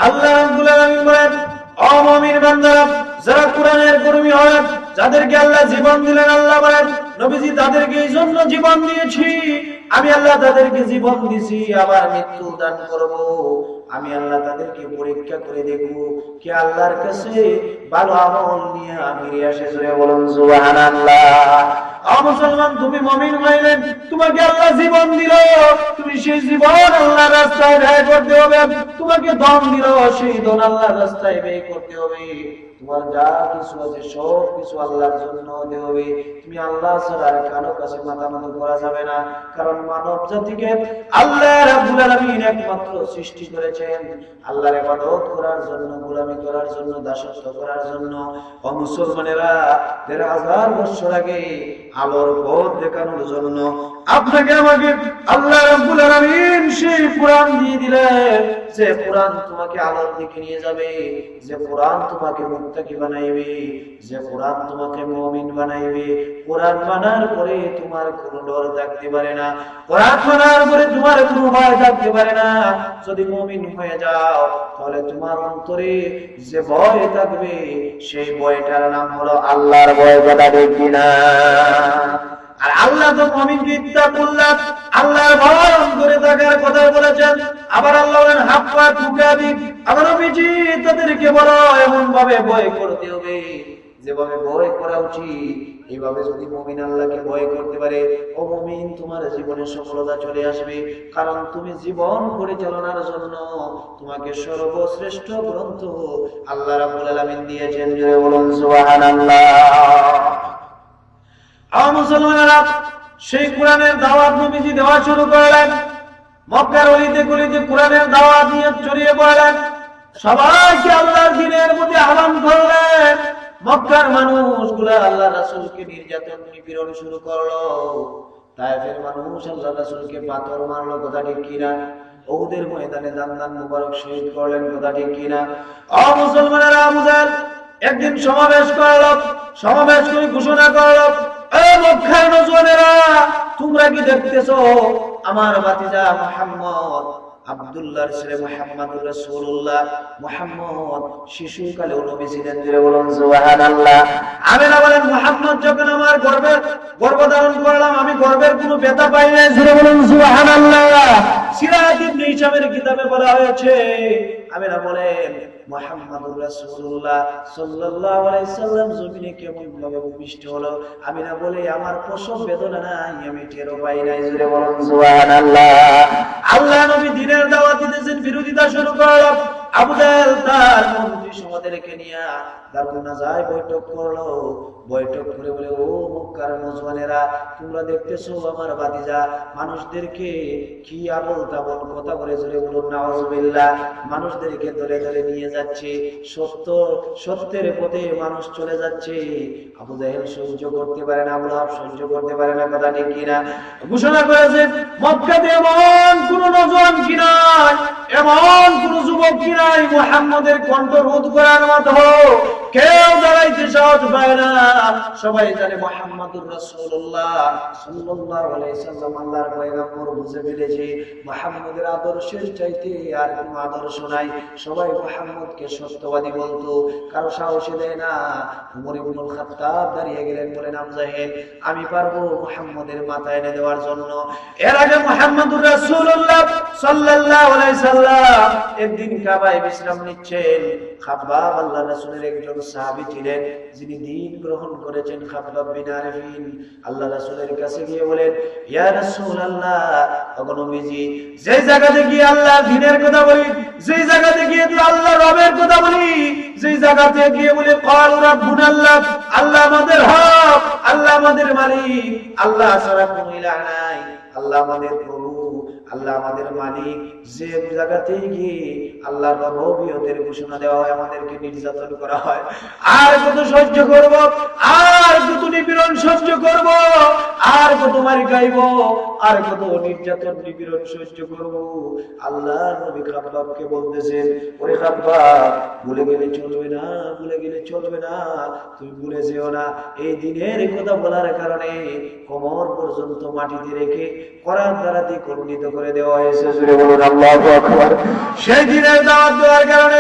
আল্লাহ রাব্বুল আলামিন বলেন, ও মুমিন বান্দারা, যারা কোরআনের কর্মী হয়, যাদেরকে আল্লাহ জীবন দিলেন, আল্লাহ বলেন নবীজি তাদেরকে এই জন্য জীবন দিয়েছি, আমি আল্লাহ তাদেরকে জীবন দিছি আবার মৃত্যু দান করব। আমি আল্লাহ তাদেরকে পরীক্ষা করে দেখব কি আল্লাহর কাছে ভালো আমল নিয়ে ফিরে আসে। জোরে বলুন সুবহানাল্লাহ। মুসলমান, তুমি মুমিন হইলেন, তোমাকে আল্লাহ জীবন দিল, তুমি সেই জীবন আল্লাহর রাস্তায় ব্যয় করতে হবে। তোমাকে ধন দিল, সেই ধন আল্লাহর রাস্তায় ব্যয় করতে হবে। তোমার যা কিছু আছে সব কিছু আল্লাহর জন্য হতে হবে। তুমি আল্লাহ ছাড়া আর কারো কাছে মাথা নত করা যাবে না, কারণ মানব জাতিকে আল্লাহ রাব্বুল আলামিন একমাত্র সৃষ্টি করেছেন আল্লাহর ইবাদত করার জন্য, গোলামি করার জন্য, দাসত্ব করার জন্য। ও মুসলমানেরা, ১৩,০০০ বছর আগে আলোর পথ দেখানোর জন্য আপনাকে আমাকে আল্লাহ রাব্বুল আলামিন সেই কোরআন দিয়ে দিলেন, যে কোরআন তোমাকে আলোর দিকে নিয়ে যাবে, যে কোরআন তোমাকে মুত্তাকি বানাইবে, যে কোরআন তোমাকে মুমিন বানাইবে। কোরআন মানার পরে তোমার কোনো ডর থাকতে পারে না, কোরআন মানার পরে তোমার কোনো ভয় থাকতে পারে না। যদি মুমিন হয়ে যাও তাহলে তোমার অন্তরে যে ভয় থাকবে সেই ভয়টার নাম হলো আল্লাহর ভয়। কথা ঠিক কিনা? আর আল্লাহ তো মুমিনকে ইত্তাকুল্লাহ, আল্লাহর ভয় করে থাকার কথা বলেছেন। আবার আল্লাহ বলেন হাক্কা তুকাতিহ, আবার নবীজি তাদেরকে বলো এমন ভাবে ভয় করতে হবে যেভাবে ভয় করা উচিত। এইভাবে যদি মুমিন আল্লাহকে ভয় করতে পারে, ও মুমিন, তোমার জীবনে সফলতা চলে আসবে। কারণ তুমি জীবন পরিচালনার জন্য তোমাকে সর্বশ্রেষ্ঠ গ্রন্থ আল্লাহ রাব্বুল আলামিন দিয়েছেন। জোরে বলুন সুবহানাল্লাহ। মুসলমানেরা, সেই কোরআনের দাওয়াত নবীজি দেওয়া শুরু করলেন। মক্কার অলিতে গলিতে কোরআনের দাওয়াত নিয়ে ছড়িয়ে পড়লেন, সবাইকে আল্লাহর দ্বীনের প্রতি আহ্বান করলেন। মক্কার মানুষগুলা আল্লাহ রাসূলকে নির্যাতন নিপীড়ন শুরু করলো। তায়েফের মানুষ আল্লাহ রাসূলকে পাথর মারলো। কথা ঠিক কিনা? উহুদের ময়দানে দান মুবারক শহীদ করলেন। কথা ঠিক কিনা? মুসলমানেরা, আবু জাহল একদিন সমাবেশ করলো। সমাবেশ করে ঘোষণা করলো, মক্কার নওজওয়ানেরা, তোমরা কি দেখতেছো আমার ভাতিজা মুহাম্মদ, আব্দুল্লাহর ছেলে মুহাম্মদুর রাসূলুল্লাহ, মুহাম্মদ শিশুকালেও নবী ছিলেন। জোরে বলুন সুবহানাল্লাহ। আমিনা বলেন, মুহাম্মদ যখন আমার গর্ভধারণ করলাম আমি গর্ভের কোনো ব্যথা পাই না। জোরে বলুন সুবহানাল্লাহ। সিরাত ইবনে হিশামের কিতাবে বলা হয়েছে, আমিনা বলেন মুহাম্মদুর রাসূলুল্লাহ সাল্লাল্লাহু আলাইহি সাল্লাম জমিনে কেমন ভাবে ভূমিষ্ঠ হলো, আমিনা বলে আমার প্রসব বেদনা নাই, আমি টেরও পাই নাই। জোরে বলুন সুবহানাল্লাহ। আল্লাহ নবী দ্বীনের দাওয়াত দিতেছেন, বিরোধিতা শুরু করলো। আবু জাহল তার মন্ত্রী সমাজদেরকে নিয়ে দারুন নাজায় বৈঠক করলো। বৈঠক করে বলে, ও মক্কার নওজওয়ানেরা, তোমরা দেখতেছো আমার ভাতিজা মানুষদেরকে কি আবল তাবল কথা বলে, জোরে বলুন নাউজুবিল্লাহ, মানুষদেরকে ধরে ধরে নিয়ে যাচ্ছে, সত্যের পথে মানুষ চলে যাচ্ছে। আবু জাহেল সহ্য করতে পারে না, আবু লাহাব সহ্য করতে পারে না। কথা ঠিক কিনা? ঘোষণা করেছে, মক্কাতে এমন কোন নওজওয়ান কি নাই, এমন কোন যুবক কি নাই মুহাম্মদের কণ্ঠ রোধ করার মতো, কেউ দাঁড়াইতে সাহস পায় না। সবাই জানে মুহাম্মদুর রাসূলুল্লাহ সাল্লাল্লাহু আলাইহি সাল্লাম আল্লাহর পয়গম্বর, বুঝে ফেলেছে মুহাম্মদের আদর্শের চাইতে আর কোনো আদর্শ নাই। সবাই মুহাম্মদকে সত্যবাদী বলতো, কারো সাহসে দেয় না। ওমর ইবনুল খাত্তাব দাঁড়িয়ে গেলেন, বলেন আবু জাহেল, আমি পারবো মুহাম্মদের মাথা এনে দেওয়ার জন্য। এর আগে মুহাম্মদুর রাসূলুল্লাহ সাল্লাল্লাহু আলাইহি সাল্লাম একদিন কাবায় বিশ্রাম নিচ্ছেন। খাব্বাব আল্লাহর রাসূলের একজন সাহাবী ছিলেন, যিনি দ্বীন গ্রহণ করেছেন। খাব্বাব বিন আরফিন আল্লাহ রাসূলের কাছে গিয়ে বলেন, ইয়া রাসূলুল্লাহ, ওগো নবীজি, যে জায়গাতে গিয়ে আল্লাহর দ্বীনের কথা বলি, যে জায়গাতে গিয়ে আল্লাহ রবের কথা বলি, যে জায়গাতে গিয়ে বলি ক্বাল রাব্বুনা আল্লাহ, আল্লাহ আমাদের হক, আল্লাহ আমাদের মালিক, আল্লাহ ছাড়া কোনো ইলাহ নাই, আল্লাহ আমাদের প্রভু, আল্লাহ আমাদের মালিক, যে জায়গাতে গিয়ে আল্লাহর রব্বিয়তের ঘোষণা দেওয়া হয়, আমাদেরকে নির্যাতন করা হয়, আর কত সহ্য করব, আর কত নিপীড়ন সহ্য করব, আর কত মারি খাইব, আর কত নির্যাতন নিপীড়ন সহ্য করব। আল্লাহর নবী খাব্বাবকে বলতেছেন, ওরে খাব্বাব, ভুলে গেলে চলবে না, ভুলে গেলে চলবে না, তুমি ভুলে যেও না, এই দিনের কথা বলার কারণে কোমর পর্যন্ত মাটিতে রেখে কোরআন দ্বারা খণ্ডিত করে দেওয়া হয়েছে। জোরে বলুন আল্লাহু আকবার। সেই দিনের দাওয়াত দেওয়ার কারণে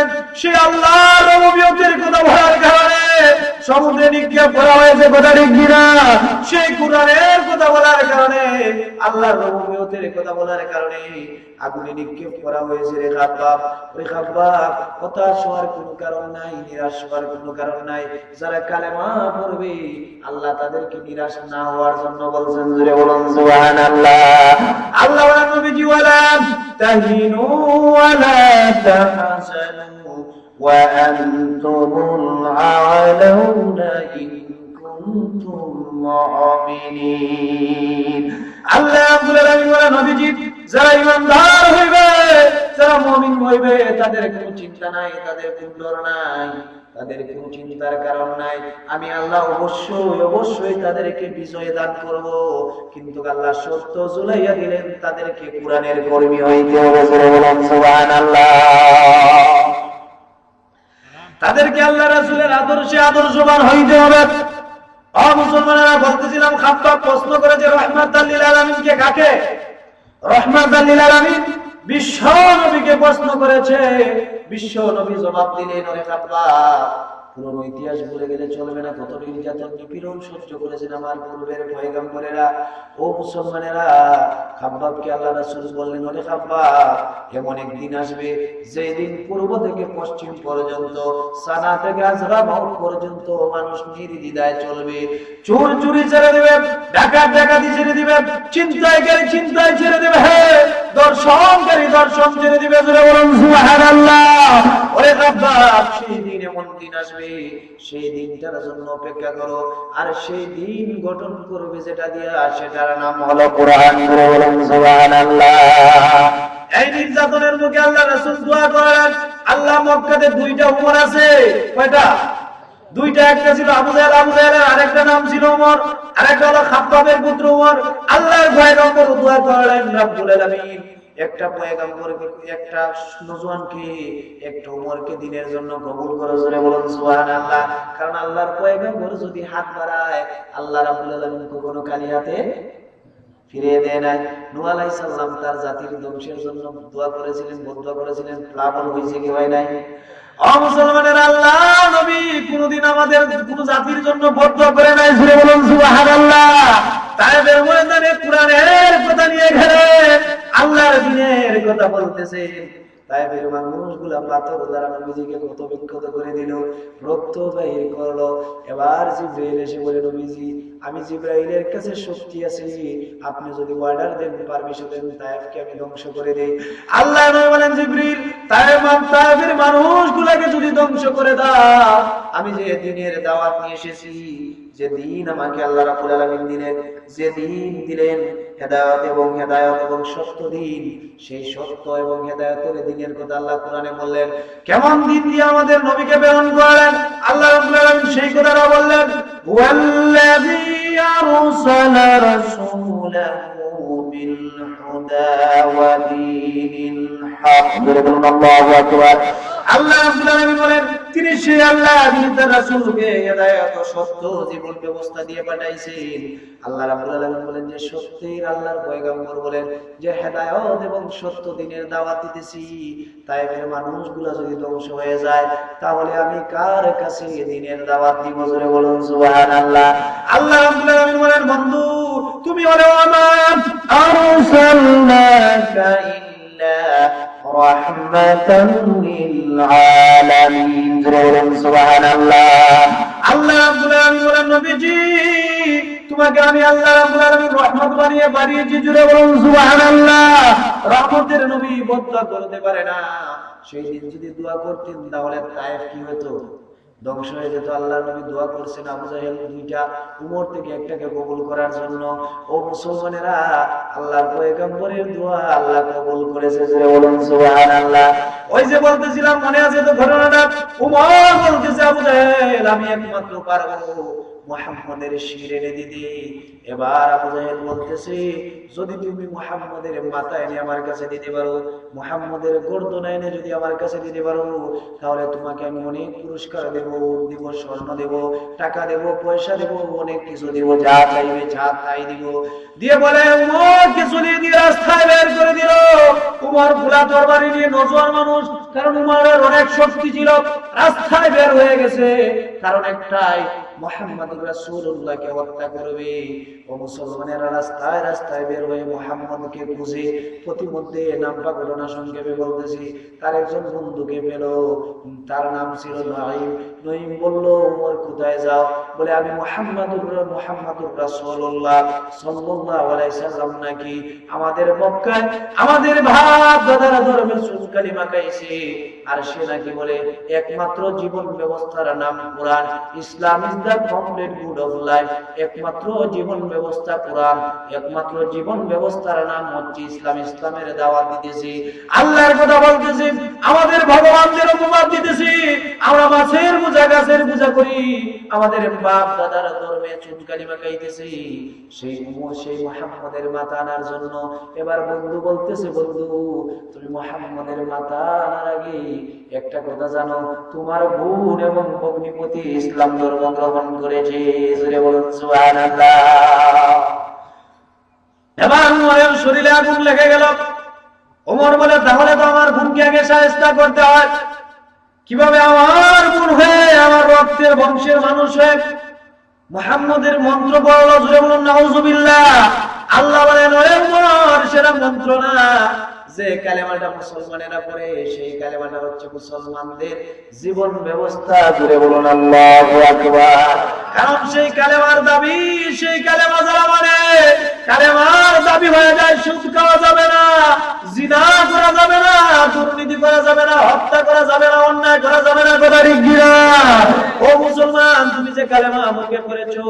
আল্লাহর রুবুবিয়তের কথা বলার কারণে সমুদ্রে নিক্ষেপ করা হয়েছে, কথা ঠিক কিনা? সেই কুরআনের কথা বলার কারণে, আল্লাহর রুবুবিয়তের কথা বলার কারণে আগুনে নিক্ষেপ করা হয়েছে। রে খাব্বাব, ওই খাব্বাব, হতাশ হওয়ার কোনো কারণ নাই, নিরাশ হওয়ার কোনো কারণ নাই। যারা কালেমা পড়বে আল্লাহ তাদেরকে নিরাশ না হওয়ার জন্য বলছেন। জোরে বলুন সুবহানাল্লাহ। আল্লাহ বলেন নবীজি ওয়ালা তাহিনু ওয়ালা তাহজানু ওয়া আনতুমুল আ'লাউনা ইন কুনতুম মুমিনিন। আল্লাহ রাব্বুল আলামিন বলেন নবীজি, যারা ঈমানদার হইবে, যারা মুমিন হইবে, তাদের কোনো চিন্তা নাই, তাদের কোনো ডর নাই, তাদের কোনো চিন্তার কারণ নাই। আমি আল্লাহ অবশ্যই তাদেরকে বিজয় দান করব। কিন্তু আল্লাহ শর্ত ঝুলাইয়া দিলেন, তাদেরকে কুরআনের কর্মী হইতে হবে। বলুন সুবহানাল্লাহ। তাদেরকে আল্লাহ রাসূলের আদর্শে আদর্শবান হইতে হবে। মুসলমানেরা, বলতেছিলাম খাব্বাব প্রশ্ন করেছে রাহমাতাল লিল আলামিনকে কাকে? রাহমাতাল লিল আলামিন বিশ্ব নবীকে প্রশ্ন করেছে। বিশ্ব নবী জবাব দিলেন, ওরে খাব্বাব, পুরনো ইতিহাস ভুলে গেলে চলবে না। কত নির্যাতন নিপীড়ন সহ্য করেছেন আমার পূর্বের পয়গম্বরেরা। ও মুসলমানেরা, খাব্বাবকে আল্লাহ রাসূল বললেন, ওরে খাব্বাব, এমন একদিন আসবে যেই দিন পূর্ব থেকে পশ্চিম পর্যন্ত, সানা থেকে আজরা মাউত পর্যন্ত মানুষ নির্দ্বিধায় চলবে। চোর চুরি ছেড়ে দিবে, ডাকাত ডাকাতি ছেড়ে দিবে, চিন্তায়কারী চিন্তায় ছেড়ে দিবে, দর্শনকারী দর্শন ছেড়ে দিবে। জোরে বলুন সুবহানাল্লাহ। ওরে খাব্বাব, সেই দিন এমন দিন আসবে, সেই দিনটার জন্য অপেক্ষা করো। আর সেই দিন গঠন করবে যেটা দিয়ে, সেটার নাম হলো কুরআন। জোরে বলুন সুবহানাল্লাহ। এই নির্যাতনের মুখে আল্লাহ রাসূল দোয়া করেন। আল্লাহ মক্কাতে দুইটা উমর আছে। কয়টা? দুইটা। একটা ছিল আবু জাহেল, আরেকটা নাম ছিল উমর, আরেকটা হলো খাব্বাবের পুত্র উমর। আল্লাহর পয়গম্বর দোয়া করলেন রব্বুল আলামিন একটা পয়গম্বরকে, একটা নওজোয়ানকে, একটা উমরকে দিনের জন্য কবুল করো। জোরে বলুন সুবহানাল্লাহ। কারণ আল্লাহর পয়গম্বর যদি হাত বাড়ায়, আল্লাহ রাব্বুল আলামিন কখনো খালি হাতে ফিরিয়ে দেয় না। নূহ আলাইহিস সালাম তার জাতির ধ্বংসের জন্য দোয়া করেছিলেন, বদদোয়া করেছিলেন, প্লাবন হয়েছে কি হয় নাই? মুসলমানের আল্লাহ নবী কোনদিন আমাদের কোন জাতির জন্য বদদোয়া করে নাই। জোরে বলুন সুবহানাল্লাহ। তাইবের ময়দানে কুরআনের কথা নিয়ে ঘেরে আল্লাহর দ্বীনের কথা বলতেছে। তাইবের মানুষগুলা পাথর দ্বারা নবীজিকে ক্ষত বিক্ষত করে দিল, রক্ত বাইর করলো। এবার জিবরাইল এসে বলে, নবীজি, আমি জিবরাইলের কাছে শক্তি আছে, আপনি যদি অর্ডার দেন, পারমিশন দেন, তায়েফকে আমি ধ্বংস করে দেই। আল্লাহ নবী বলেন, জিবরিল, তায়েফের মানুষগুলাকে যদি ধ্বংস করে দাও, আমি যে দ্বীনের দাওয়াত নিয়ে এসেছি, যে দিন আমাকে আল্লাহ রাব্বুল আলামিন দিলেন, যে দিন দিলেন হেদায়েত এবং সত্য দিন, সেই সত্য এবং হেদায়েতের দিনের কথা আল্লাহ কোরআনে বললেন। কেমন দিন দিয়ে আমাদের নবীকে প্রেরণ করলেন আল্লাহ রাব্বুল আলামিন, সেই কথাটা বললেন, ওয়াল্লাযী আরসালা রাসূলাহু বিল হুদা ওয়া দীনিল হক। আল্লাহু আকবার। আল্লাহ রাব্বুল আলামিন বলেন, তিনি সেই আল্লাহ, যিনি তার রাসূলকে হেদায়েত ও সত্য জীবন ব্যবস্থা দিয়ে পাঠাইছেন। আল্লাহ রাব্বুল আলামিন বলেন যে সত্যের আল্লাহর পয়গম্বর বলেন যে হেদায়েত এবং সত্য দ্বীনের দাওয়াত দিতেছি। তাইবের মানুষগুলা যদি ধ্বংস হয়ে যায়, তাহলে আমি কার কাছে দ্বীনের দাওয়াত দিব? জোরে বলুন সুবহানাল্লাহ। আল্লাহ রাব্বুল আলামিন বলেন, বন্ধু, তুমি হলো আমার আরসালনাকা ইল্লা রাহমাতান লিল আলামিন। জোরে বলুন সুবহানাল্লাহ। আল্লাহ রাব্বুল আলামিন বলেন, নবীজি, তোমাকে আমি আল্লাহ রাব্বুল আলামিন রহমত বানিয়ে পাঠিয়েছি। জোরে বলুন সুবহানাল্লাহ। রহমতের নবী বদদোয়া করতে পারে না। সেই দিন যদি দোয়া করতেন, তাহলে তায়েফ কি হতো? ধ্বংস হয়ে যেত। আল্লাহ নবী দোয়া করছেন আবু জাহেল দুইটা, উমর থেকে একটাকে কবুল করার জন্য। ও মুসলমানেরা, আল্লাহর পয়গম্বরের দোয়া আল্লাহ কবুল করেছে। জোরে বলুন সুবহানাল্লাহ। ওই যে বলতেছিলাম, মনে আছে তো ঘটনাটা? উমর বলতেছে, আবু জাহেল, আমি একমাত্র পারবো মুহাম্মদের শির এনে দিতে। এবার আবু জাহেল বলতেছে, যদি তুমি মুহাম্মদের মাথা এনে আমার কাছে দিতে পারো, মুহাম্মদের গর্দন এনে যদি আমার কাছে দিতে পারো, তাহলে তোমাকে আমি অনেক পুরস্কার দেব, দিব, স্বর্ণ দেব, টাকা দেব, পয়সা দেব, অনেক কিছু দেব, যা চাইবে যা তাই দিব। দিয়ে বলে উমর কিছু দিয়ে রাস্তায় বের করে দিল। উমর খোলা তরবারি নিয়ে, নজওয়ান মানুষ, কারণ উমরের অনেক শক্তি ছিল, রাস্তায় বের হয়ে গেছে, কারণ একটাই, মুহাম্মদুর রাসূলুল্লাহকে হত্যা করবে। ও মুসলমানেরা রাস্তায় রাস্তায় বের হয়ে মুহাম্মদকে খুঁজে, প্রতিমধ্যে নামটা ঘটনা সংক্ষেপে বলতেছি, তার একজন বন্ধুকে পেল, তার নাম ছিল নঈম। নঈম বলল, উমর কোথায় যাও? বলে আমি মুহাম্মদুর রাসূলুল্লাহ সাল্লাল্লাহু আলাইহি সাল্লাম নাকি আমাদের মক্কায় আমাদের বাপ দাদারা ধর্মের সুজ কালিমা গাইছে, আর সে নাকি বলে একমাত্র জীবন ব্যবস্থার নাম Quran, Islam is the complete good of life, একমাত্র জীবন ব্যবস্থা কোরআন, একমাত্র জীবন ব্যবস্থার নাম হচ্ছে ইসলাম, ইসলামের দাওয়াত দিতেছি, আল্লাহর কথা বলতেছি, আমাদের ভগবানদের উপবাদ দিতেছি, আমরা মাছের পূজা গাছের পূজা করি, আমাদের বাপ দাদারা ধর্মে সুজ কালিমা গাইতেছি, সেই মুহাম্মদের মাথা আনার জন্য। এবার বন্ধু বলতেছে, বন্ধু তুমি মুহাম্মদের মাথা আনার আগে একটা কথা জানো, তোমার বোন এবং ভগ্নিপতি ইসলাম ধর্ম গ্রহণ করেছে। বলুন সুবহানাল্লাহ। এবার উমরের শরীরে আগুন লেগে গেল। ওমর বলে, তাহলে তো আমার বোনকে আগে শায়েস্তা করতে হয়। কিভাবে আমার বোন হয়ে, আমার রক্তের বংশের মানুষ হয়ে মুহাম্মদের মন্ত্র পড়লো? জোরে বলুন নাউজুবিল্লাহ। আল্লাহ বলেন, ওরে উমর, সেটা মন্ত্র না, যে কালেমাটা মুসলমানেরা পড়ে সেই কালেমাটা হচ্ছে মুসলমানদের জীবন ব্যবস্থা। জোরে বলুন আল্লাহু আকবার। কারণ সেই কালেমার দাবি, সেই কালেমা যারা মানে, কালেমার দাবি হয়ে যায় সুদ খাওয়া যাবে না, জিনা করা যাবে না, দুর্নীতি করা যাবে না, হত্যা করা যাবে না, অন্যায় করা যাবে না। কথা ঠিক কিনা? ও মুসলমান, তুমি যে কালেমা মুখে পড়েছো,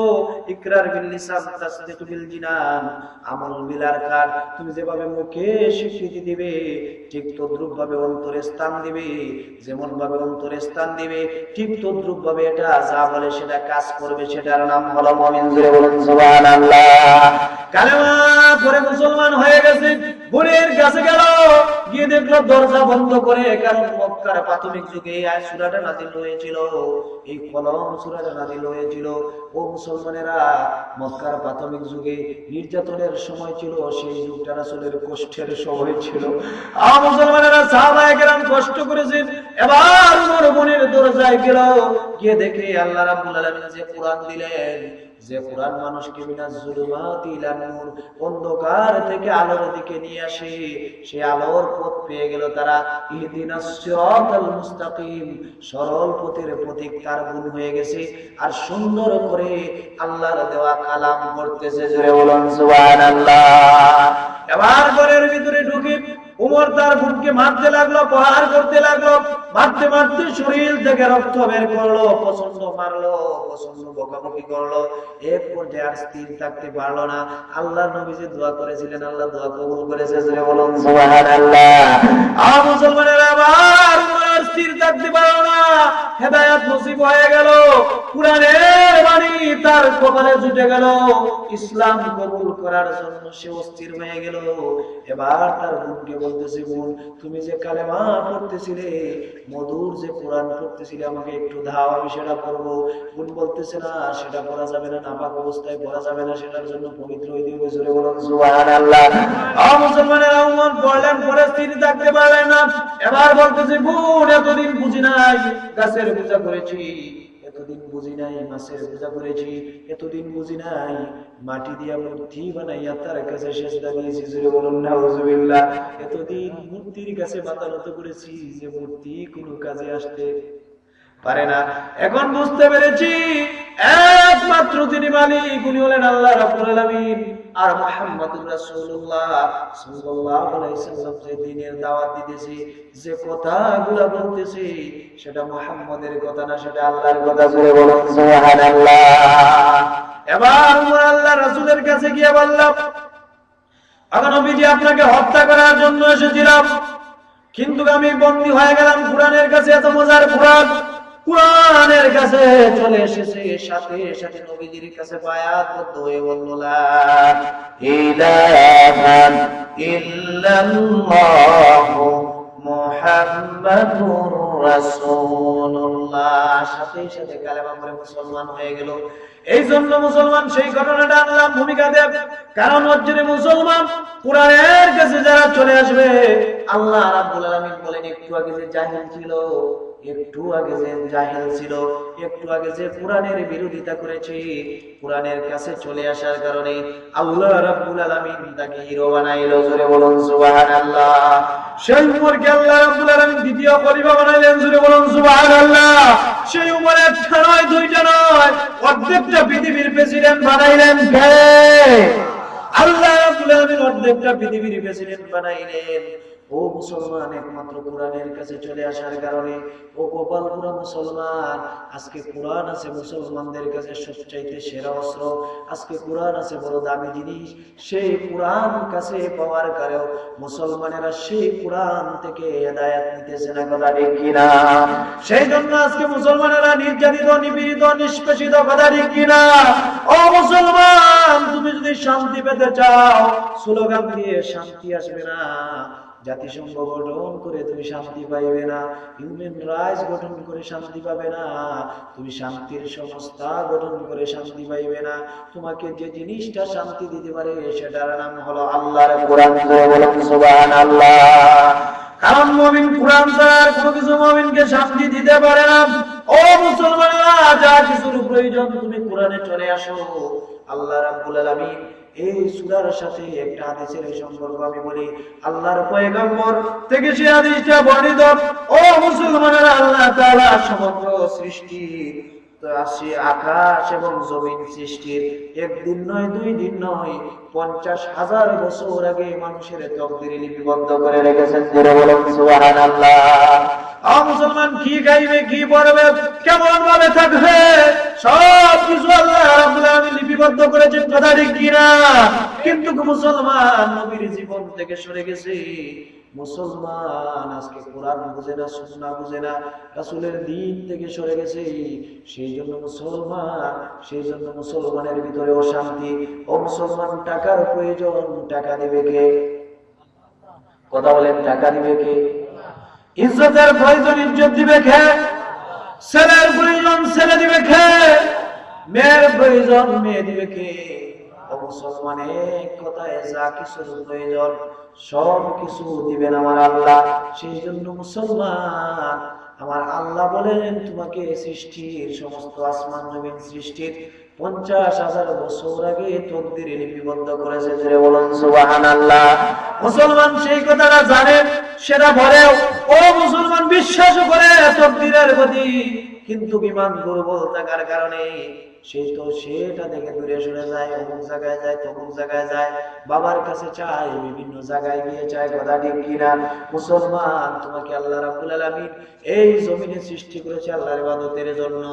ইকরার বিল লিসান তাসদীক বিল জিনান, আমল বিল আরকান, তুমি যেভাবে মুখে স্বীকৃতি দিবে, ঠিক তদ্রূপ ভাবে অন্তরে স্থান দিবে, যেমন ভাবে অন্তরে স্থান দিবে, ঠিক তদ্রূপ ভাবে এটা যা বলে সেটা কাজ করবে, সেটার নাম হলো মুমিন। জোরে বলুন সুবহানাল্লাহ। কালেমা পড়ে মুসলমান হয়ে গেছে, বোনের কাছে গেল, গিয়ে দেখলো দরজা বন্ধ করে, কারণ মক্কার প্রাথমিক যুগে এই সূরাটা নাযিল হয়েছিল, এই কলম সূরাটা নাযিল হয়েছিল। ও মুসলমানেরা, মক্কার প্রাথমিক যুগে নির্যাতনের সময় ছিল, সেই যুগটা রাসূলের কষ্টের সময় ছিল। মুসলমানেরা সাহাবায়ে কেরাম কষ্ট করেছেন। এবার ওমর বোনের দরজায় গেল, গিয়ে দেখে আল্লাহ রাব্বুল আলামিন যে কোরআন দিলেন, যে কোরআন মানুষকে মিনাজ যুলুমাতি ইলা নূর, অন্ধকার থেকে আলোর দিকে নিয়ে আসে, সেই আলোর পথ পেয়ে গেল তারা। ইহদিনাস সিরাতাল মুস্তাকিম, সরল পথের প্রতীক তার গুণ হয়ে গেছে, আর সুন্দর করে আল্লাহর দেওয়া কালাম পড়তেছে। জোরে বলুন সুবহানাল্লাহ। এবার ঘরের ভিতরে ঢুকে উমর তার বোনকে মারতে লাগলো, প্রহার করতে লাগলো, মারতে মারতে শরীর থেকে রক্ত বের করলো, প্রচন্ড মারলো, প্রচন্ড বকাবকি করলো। এক পর্যায়ে আর স্থির থাকতে পারলো না। আল্লাহর নবী যে দোয়া করেছিলেন, আল্লাহ দোয়া কবুল করেছে। জোরে বলুন সুবহানাল্লাহ। মুসলমানেরা আবার উমর স্থির থাকতে পারলো না, হেদায়েত নসিব হয়ে গেল, কুরআনের বাণী তার কপালে জুটে গেল, ইসলাম কবুল করার জন্য সে অস্থির হয়ে গেল। এবার তার বোনকে বলতেছে, বোন তুমি যে কালেমা পড়তেছিলে, মধুর যে কোরআন পড়তেছিলে, আমাকে একটু দাও, আমি সেটা পড়বো। বোন বলতেছে, না সেটা পড়া যাবে না, নাপাক অবস্থায় পড়া যাবে না, সেটার জন্য পবিত্র হইতে হবে। জোরে বলুন সুবহানাল্লাহ। মুসলমানেরা উমর পড়লেন, পরে স্থির থাকতে পারলেন না। এবার বলতেছে, বোন এতদিন বুঝি নাই গাছের পূজা করেছি, এতদিন বুঝি নাই মাছের পূজা করেছি, এতদিন বুঝি নাই মাটি দিয়া মূর্তি বানাইয়া তার কাছে সেজদা দিয়েছি। জোরে বলুন নাউজুবিল্লাহ। এতদিন মূর্তির কাছে মাথা নত করেছি, যে মূর্তি কোনো কাজে আসতে পারে না। এখন বুঝতে পেরেছি একমাত্র যিনি মালিক উনি হলেন আল্লাহ রাব্বুল আলামিন, আর মুহাম্মদুর রাসূলুল্লাহ সাল্লাল্লাহু আলাইহি সাল্লাম যে দ্বীনের দাওয়াত দিতেছে, যে কথাগুলো বলতেছে, সেটা মুহাম্মদের কথা না, সেটা আল্লাহর কথা। জোরে বলুন সুবহানাল্লাহ। এবার উমর আল্লাহ রাসূলের কাছে গিয়ে বলল, আগা নবীজি আপনাকে হত্যা করার জন্য এসেছিলাম, কিন্তু আমি বন্দী হয়ে গেলাম কোরআনের কাছে। এত মজার কোরআন, কোরআন মুসলমানের কাছে চলে এসেছে, সাথে সাথে নবীজির কাছে বায়াতবদ্ধ হয়ে বলল লা ইলাহা ইল্লাল্লাহু মুহাম্মাদুর রাসূলুল্লাহ, সাথে সাথে কালেমা পড়ে মুসলমান হয়ে গেল। এই জন্য মুসলমান সেই ঘটনাটা আনলাম ভূমিকা দেব, কারণ হচ্ছে মুসলমান কুরআনের কাছে যারা চলে আসবে, আল্লাহ রাব্বুল আলামিন বলেন একটু আগে যে জাহিল ছিল, একটু আগে যে জাহিল ছিল, একটু আগে যে কুরআনের বিরোধিতা করেছে, কুরআনের কাছে চলে আসার কারণে আল্লাহ রাব্বুল আলামিন তাকে হিরো বানাইলো। জোরে বলুন সুবহানাল্লাহ। সেই উমরকে আল্লাহ রাব্বুল আলামিন দ্বিতীয় খলিফা বানাইলেন। জোরে বলুন সুবহানাল্লাহ। সেই উমর একটা নয়, দুইটা নয়, অর্ধেকটা পৃথিবীর প্রেসিডেন্ট বানাইলেন কে? আল্লাহ রাব্বুল আলামিন অর্ধেকটা পৃথিবীর প্রেসিডেন্ট বানাইলেন। ও মুসলমান, একমাত্র কোরআনের কাছে চলে আসার কারণে, ও কপাল পুরা মুসলমান, আজকে কোরআন আছে মুসলমানদের কাছে সবচাইতে সেরা অস্ত্র। আজকে কোরআন আছে বড় দামি জিনিস। সেই কোরআন কাছে পাওয়ার কারণে মুসলমানেরা সেই কোরআন থেকে হেদায়েত নিতেছে না, কথা ঠিক কিনা? সেই জন্য আজকে মুসলমানেরা নির্যাতিত, নিপীড়িত, নিষ্পেষিত, কথা ঠিক কিনা? ও মুসলমান, তুমি যদি শান্তি পেতে চাও, স্লোগান দিয়ে শান্তি আসবে না, জাতিসংঘ গঠন করে তুমি শান্তি পাইবে না, হিউম্যান রাইটস গঠন করে শান্তি পাবে না, তুমি শান্তির সংস্থা গঠন করে শান্তি পাইবে না। তোমাকে যে জিনিসটা শান্তি দিতে পারে সেটার নাম হলো আল্লাহর কোরআন। বলুন সুবহানাল্লাহ। কারণ মুমিন কোরআন ছাড়া আর কোনো কিছু মুমিনকে শান্তি দিতে পারে না। ও মুসলমানেরা, যা কিছুর প্রয়োজন তুমি কোরআনে চলে আসো। আল্লাহ রাব্বুল আলামিন এই সূরার সাথে একটা হাদিসের সম্পর্ক আমি বলি, আল্লাহর পয়গম্বর থেকে সেই হাদিসটা বর্ণিত। ও মুসলমানেরা, আল্লাহ তাআলা সমগ্র সৃষ্টি, আকাশ এবং জমিন সৃষ্টির একদিন নয়, দুই দিন নয়, 50,000 বছর আগে মানুষের তকদিরে লিপিবদ্ধ করে রেখেছেন। জোরে বলুন সুবহানাল্লাহ। মুসলমান কি খাইবে, কি পড়বে, কেমন ভাবে থাকবে, সব কিছু আল্লাহ রাব্বুল আলামিন লিপিবদ্ধ করেছেন, কথা ঠিক কিনা? কিন্তু মুসলমান নবীর জীবন থেকে সরে গেছে। মুসলমান আজকে কোরআন বুঝে না, সুন্নাহ বুঝে না, রাসূলের দ্বীন থেকে সরে গেছে। সেই জন্য মুসলমানের ভিতরে অশান্তি। ও মুসলমান, টাকার প্রয়োজন, টাকা দিবে কে? কথা বলেন, টাকা দিবে কে? ইজ্জতের প্রয়োজন, ইজ্জত দিবে কে? ছেলের প্রয়োজন, ছেলে দিবে কে? মেয়ের প্রয়োজন, মেয়ে দিবে কে? ও মুসলমান, এক কথায় যা কিছুর প্রয়োজন সব কিছু দিবেন আমার আল্লাহ। সেই জন্য মুসলমান, আমার আল্লাহ বলেন তোমাকে সৃষ্টির সমস্ত আসমান জমিন সৃষ্টির 50,000 বছর আগে তকদিরে লিপিবদ্ধ করেছে। জোরে বলুন সুবহানাল্লাহ। মুসলমান সেই কথাটা জানেন, সেটা বলেও ও মুসলমান বিশ্বাস করে তকদিরের প্রতি, কিন্তু বিমান দুর্বল থাকার কারণে সেটা দেখে দূরে সরে যায়, অমুক জায়গায় যায়, তমুক জায়গায় যায়, বাবার কাছে চায়, বিভিন্ন জায়গায় গিয়ে চায়, কথা ঠিক কিনা? মুসলমান, তোমাকে আল্লাহ রাব্বুল আলামিন এই জমিনে সৃষ্টি করেছে আল্লাহর ইবাদতের জন্য।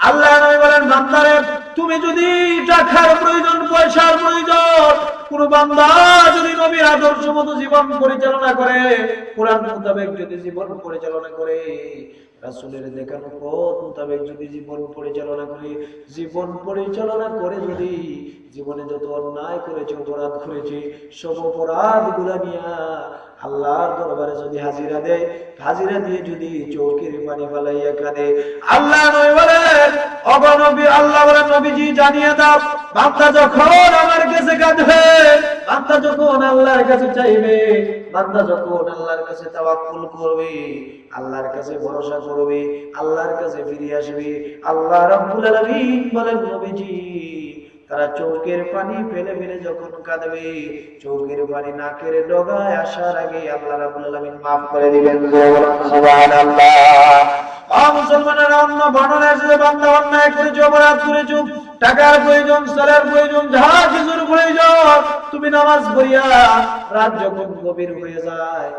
আল্লাহ নবী বলেন, বান্দারে তুমি যদি টাকার প্রয়োজন, পয়সার প্রয়োজন, কোন বান্দা যদি নবীর আদর্শ মতো জীবন পরিচালনা করে, কোরআন মোতাবেক যদি জীবন পরিচালনা করে, রাসূলের দেখানো পথ মোতাবেক যদি জীবন পরিচালনা করে যদি জীবনে যত অন্যায় করেছে, অপরাধ করেছে, সব অপরাধ গুলা নিয়ে আল্লাহর দরবারে যদি হাজিরা দেয়, হাজিরা দিয়ে যদি চোখের পানি ফালাইয়া কাঁদে, আল্লাহ নবী বলেন, অগনবী, আল্লাহ বলেন নবীজি জানিয়ে দাও, বান্দা যখন আমার কাছে কাঁদবে, বান্দা যখন আল্লাহর কাছে চাইবে, বান্দা যখন আল্লাহর কাছে তাওয়াক্কুল করবে, আল্লাহর কাছে ভরসা করবে, আল্লাহর কাছে ফিরে আসবে, আল্লাহ রাব্বুল আলামিন বলেন নবীজি তারা চোখের পানি ফেলে ফেলে যখন কাঁদবে, চোখের পানি নাকের ডগায় আসার আগে আল্লাহ রাব্বুল আলামিন মাফ করে দিবেন। সুবহানাল্লাহ। মুসলমানেরা, অন্য বর্ণনা আছে বান্দা অন্যায় করেছে, অপরাধ করেছে, টাকার প্রয়োজন, ছেলের প্রয়োজন, যা কিছুর প্রয়োজন, তুমি নামাজ পড়িয়া রাত যখন গভীর হয়ে যায়,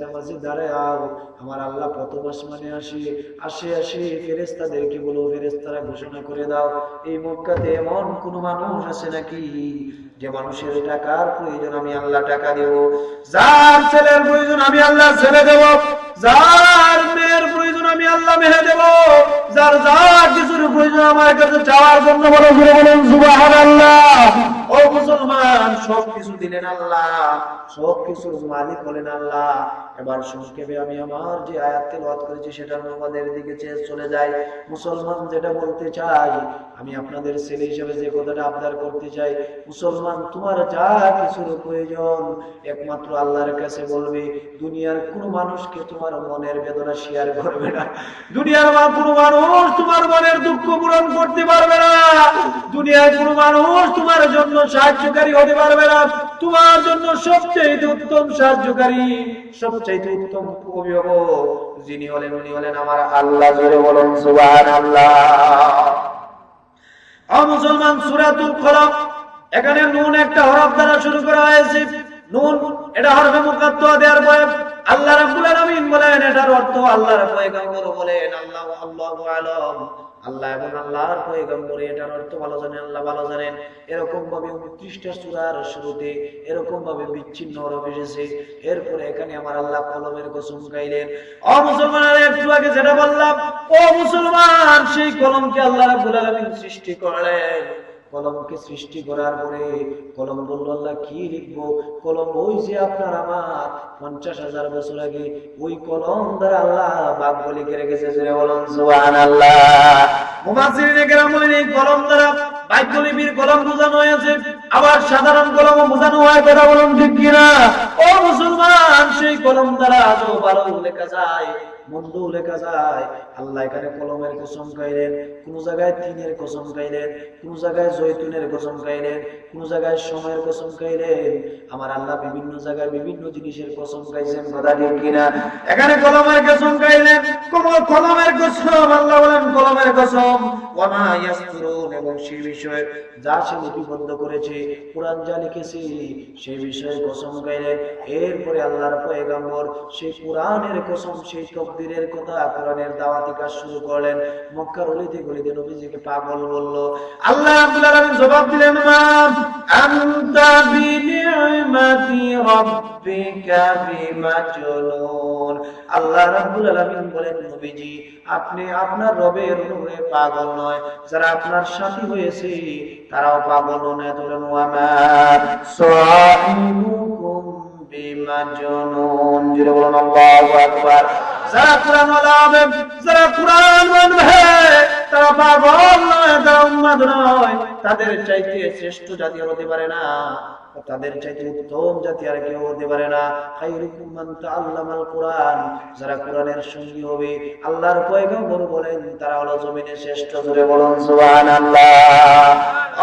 নামাজে দাঁড়াও, আমার আল্লাহ প্রথম আসমানে আসে ফেরেশতাদেরকে বলো, ফেরেশতারা ঘোষণা করে দাও, এই মক্কাতে এমন কোন মানুষ আছে নাকি যে মানুষের টাকার প্রয়োজন আমি আল্লাহ টাকা দেব, যার ছেলের প্রয়োজন আমি আল্লাহ ছেলে দেব, যার মেয়ের প্রয়োজন আমি আল্লাহ মেয়ে দেব, যার যা কিছুর প্রয়োজন আমার কাছে চাওয়ার জন্য বলেন সুবহানাল্লাহ। ও মুসলমান, সব কিছু দিলেন আল্লাহ, সব কিছুর মালিক বলেন আল্লাহ। এবার সংক্ষেপে আমি আমার যে আয়াত তেলাওয়াত করেছি সেটার অনুবাদের দিকে চলে যাই। মুসলমান, যেটা বলতে চাই, আমি আপনাদের ছেলে হিসেবে যে কথাটা আবদার করতে চাই, মুসলমান তোমার যা কিছুর প্রয়োজন একমাত্র আল্লাহর কাছে বলবে। দুনিয়ার কোনো মানুষকে তোমার মনের বেদনা শেয়ার করবে না, দুনিয়ার কোনো মানুষ তোমার মনের দুঃখ পূরণ করতে পারবে না, দুনিয়ার কোনো মানুষ তোমার জন্য সাহায্যকারী হতে পারবে না। তোমার জন্য সবচেয়ে উত্তম সাহায্যকারী, সবচেয়ে উত্তম অভিভাবক যিনি হলেন, উনি হলেন আমার আল্লাহ। জোরে বলুন সুবহানাল্লাহ। মুসলমান, সূরাতুল কলম, এখানে নুন একটা হরফ দ্বারা শুরু করা হয়েছে। নুন এটা হরফে মুকাত্তা দেওয়ার পরে আল্লাহ রাব্বুল আলামিন বলেন এটার অর্থ আল্লাহর পয়গম্বর বলেন আল্লাহু আলাম, আল্লাহ এবং আল্লাহর পয়গম্বর এটার অর্থ ভালো জানেন, আল্লাহ ভালো জানেন। এরকম ভাবে 29টা সূরার শুরুতে এরকম ভাবে বিচ্ছিন্ন হরফ এসেছে। এরপরে এখানে আমার আল্লাহ কলমের কসম খাইলেন। ও মুসলমানেরা, একটু আগে যেটা বললাম, ও মুসলমান, সেই কলমকে আল্লাহ রাব্বুল আলামিন সৃষ্টি করলেন। কলমকে সৃষ্টি করার পরে কলম বলল আল্লাহ কি লিখবো? কলম ওই যে আপনার আমার 50,000 বছর আগে ওই কলম দ্বারা আল্লাহ বাক্য লিখে রেখেছে। বলুন সুবহানাল্লাহ। মুফাসসিরিনে কেরাম বলেন এই কলম দ্বারা বাক্য লিপির কলম বোঝানো হয়েছে, আবার সাধারণ কলম বোঝানো হয়। কথা বলুন ঠিক কিনা? ও মুসলমান, সেই কলম দ্বারা আজও ভালো লেখা যায়, মন্দ লেখা যায়। আল্লাহ এখানে কলমের কসম খাইলেন, কোন জায়গায় তিনের কসম খাইলেন, কোন জায়গায় জয়তুনের কসম খাইলেন, কোন জায়গায় সময়ের কসম খাইলেন। আমার আল্লাহ বিভিন্ন জায়গায় বিভিন্ন জিনিসের কসম খাইছেন। কথা ঠিক কিনা? এখানে কলমের কসম খাইলেন, কলমের কসম, আল্লাহ বলেন কলমের কসম। ওয়া মা ইয়াসতুরুন, এবং সেই বিষয়ে যা সে লিপিবদ্ধ করেছে, কোরআন যা লিখেছে সেই বিষয়ে কসম খাইলেন। এরপরে আল্লাহর পয়গম্বর সেই কোরআনের কসম, সেই তাকদীরের কথা, কোরআনের দাওয়াতি কাজ শুরু করলেন। মক্কার অলিতে গলিতে নবীজিকে পাগল বলল। আল্লাহ রাব্বুল আলামিন জবাব দিলেন, মা আনতা বিনি'মাতি রাব্বিকা বিমাজনুন। আল্লাহ রাব্বুল আলামিন বলেন, নবীজি আপনি আপনার রবের অনুগ্রহে পাগল নয়, যারা আপনার সাথী হয়েছে তারাও পাগল নয়। বলেন ওয়া মা সাহিবুকুম বিমাজনুন। জোরে বলুন আল্লাহু আকবার। যারা কোরআন ওয়ালা হবে, যারা কোরআন মানবে, তারা পাগল নয়, তারা উম্মাদ নয়। তাদের চাইতে শ্রেষ্ঠ জাতি হতে পারে না, তাদের চাইতে উত্তম জাতি আর কেউ হতে পারে না। খায়রুকুম মান তাআল্লামাল কোরআন, যারা কোরআনের সঙ্গী হবে, আল্লাহর পয়গম্বর বলেন তারা হলো জমিনে শ্রেষ্ঠ। জোরে বলুন সুবহানাল্লাহ।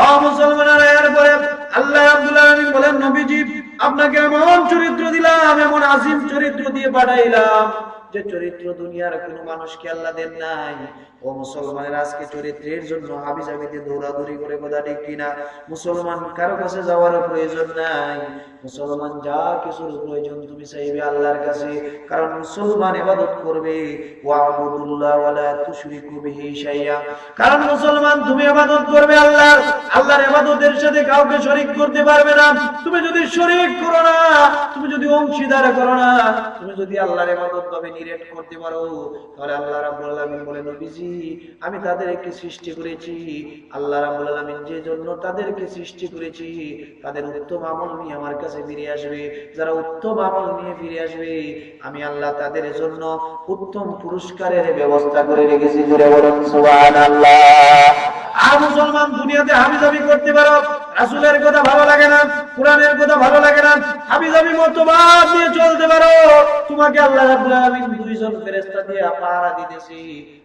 ও মুসলমানেরা, এরপরে আল্লাহ রাব্বুল আলামিন বলেন, নবীজি আপনাকে এমন চরিত্র দিলাম, এমন আজিম চরিত্র দিয়ে পাঠাইলাম যে চরিত্র দুনিয়ার কোনো মানুষকে আল্লাহ দেন নাই। ও মুসলমানের, আজকে চরিত্রের জন্য হাবিজাবিতে দৌড়াদৌড়ি করে। কথা ঠিক কিনা? মুসলমান কারো কাছে যাওয়ার প্রয়োজন নাই। মুসলমান যা কিছুর প্রয়োজন তুমি চাইবে আল্লাহর কাছে, কারণ মুসলমান ইবাদত করবে ওয়াবুদুল্লাহ ওয়ালা তুশরিকু বিহি শাইআ। কারণ মুসলমান তুমি ইবাদত করবে আল্লাহর, আল্লাহর ইবাদতের সাথে কাউকে শরীক করতে পারবে না। তুমি যদি শরীক করো না, তুমি যদি অংশীদার করো না, তুমি যদি আল্লাহর ইবাদত ভাবে নিরেট করতে পারো, তাহলে আল্লাহ রাব্বুল আলামিন বলেন, নবীজি আমি তাদেরকে সৃষ্টি করেছি, আল্লাহ রাব্বুল আলামিন যে জন্য তাদেরকে সৃষ্টি করেছি, তাদের উত্তম আমল নিয়ে আমার কাছে ফিরে আসবে। যারা উত্তম আমল নিয়ে ফিরে আসবে, আমি আল্লাহ তাদের জন্য উত্তম পুরস্কারের ব্যবস্থা করে রেখেছি। জোরে বলুন সুবহানাল্লাহ। আর মুসলমান দুনিয়াতে হাবিজাবি করতে পারো, রাসূলের কথা ভালো লাগে না, কোরআনের কথা ভালো লাগে না, হাবিজাবি মতবাদ নিয়ে চলতে পারো, তোমাকে আল্লাহ রাব্বুল আলামিন দুইজন ফেরেশতা দিয়ে পাহারা দিতেছি।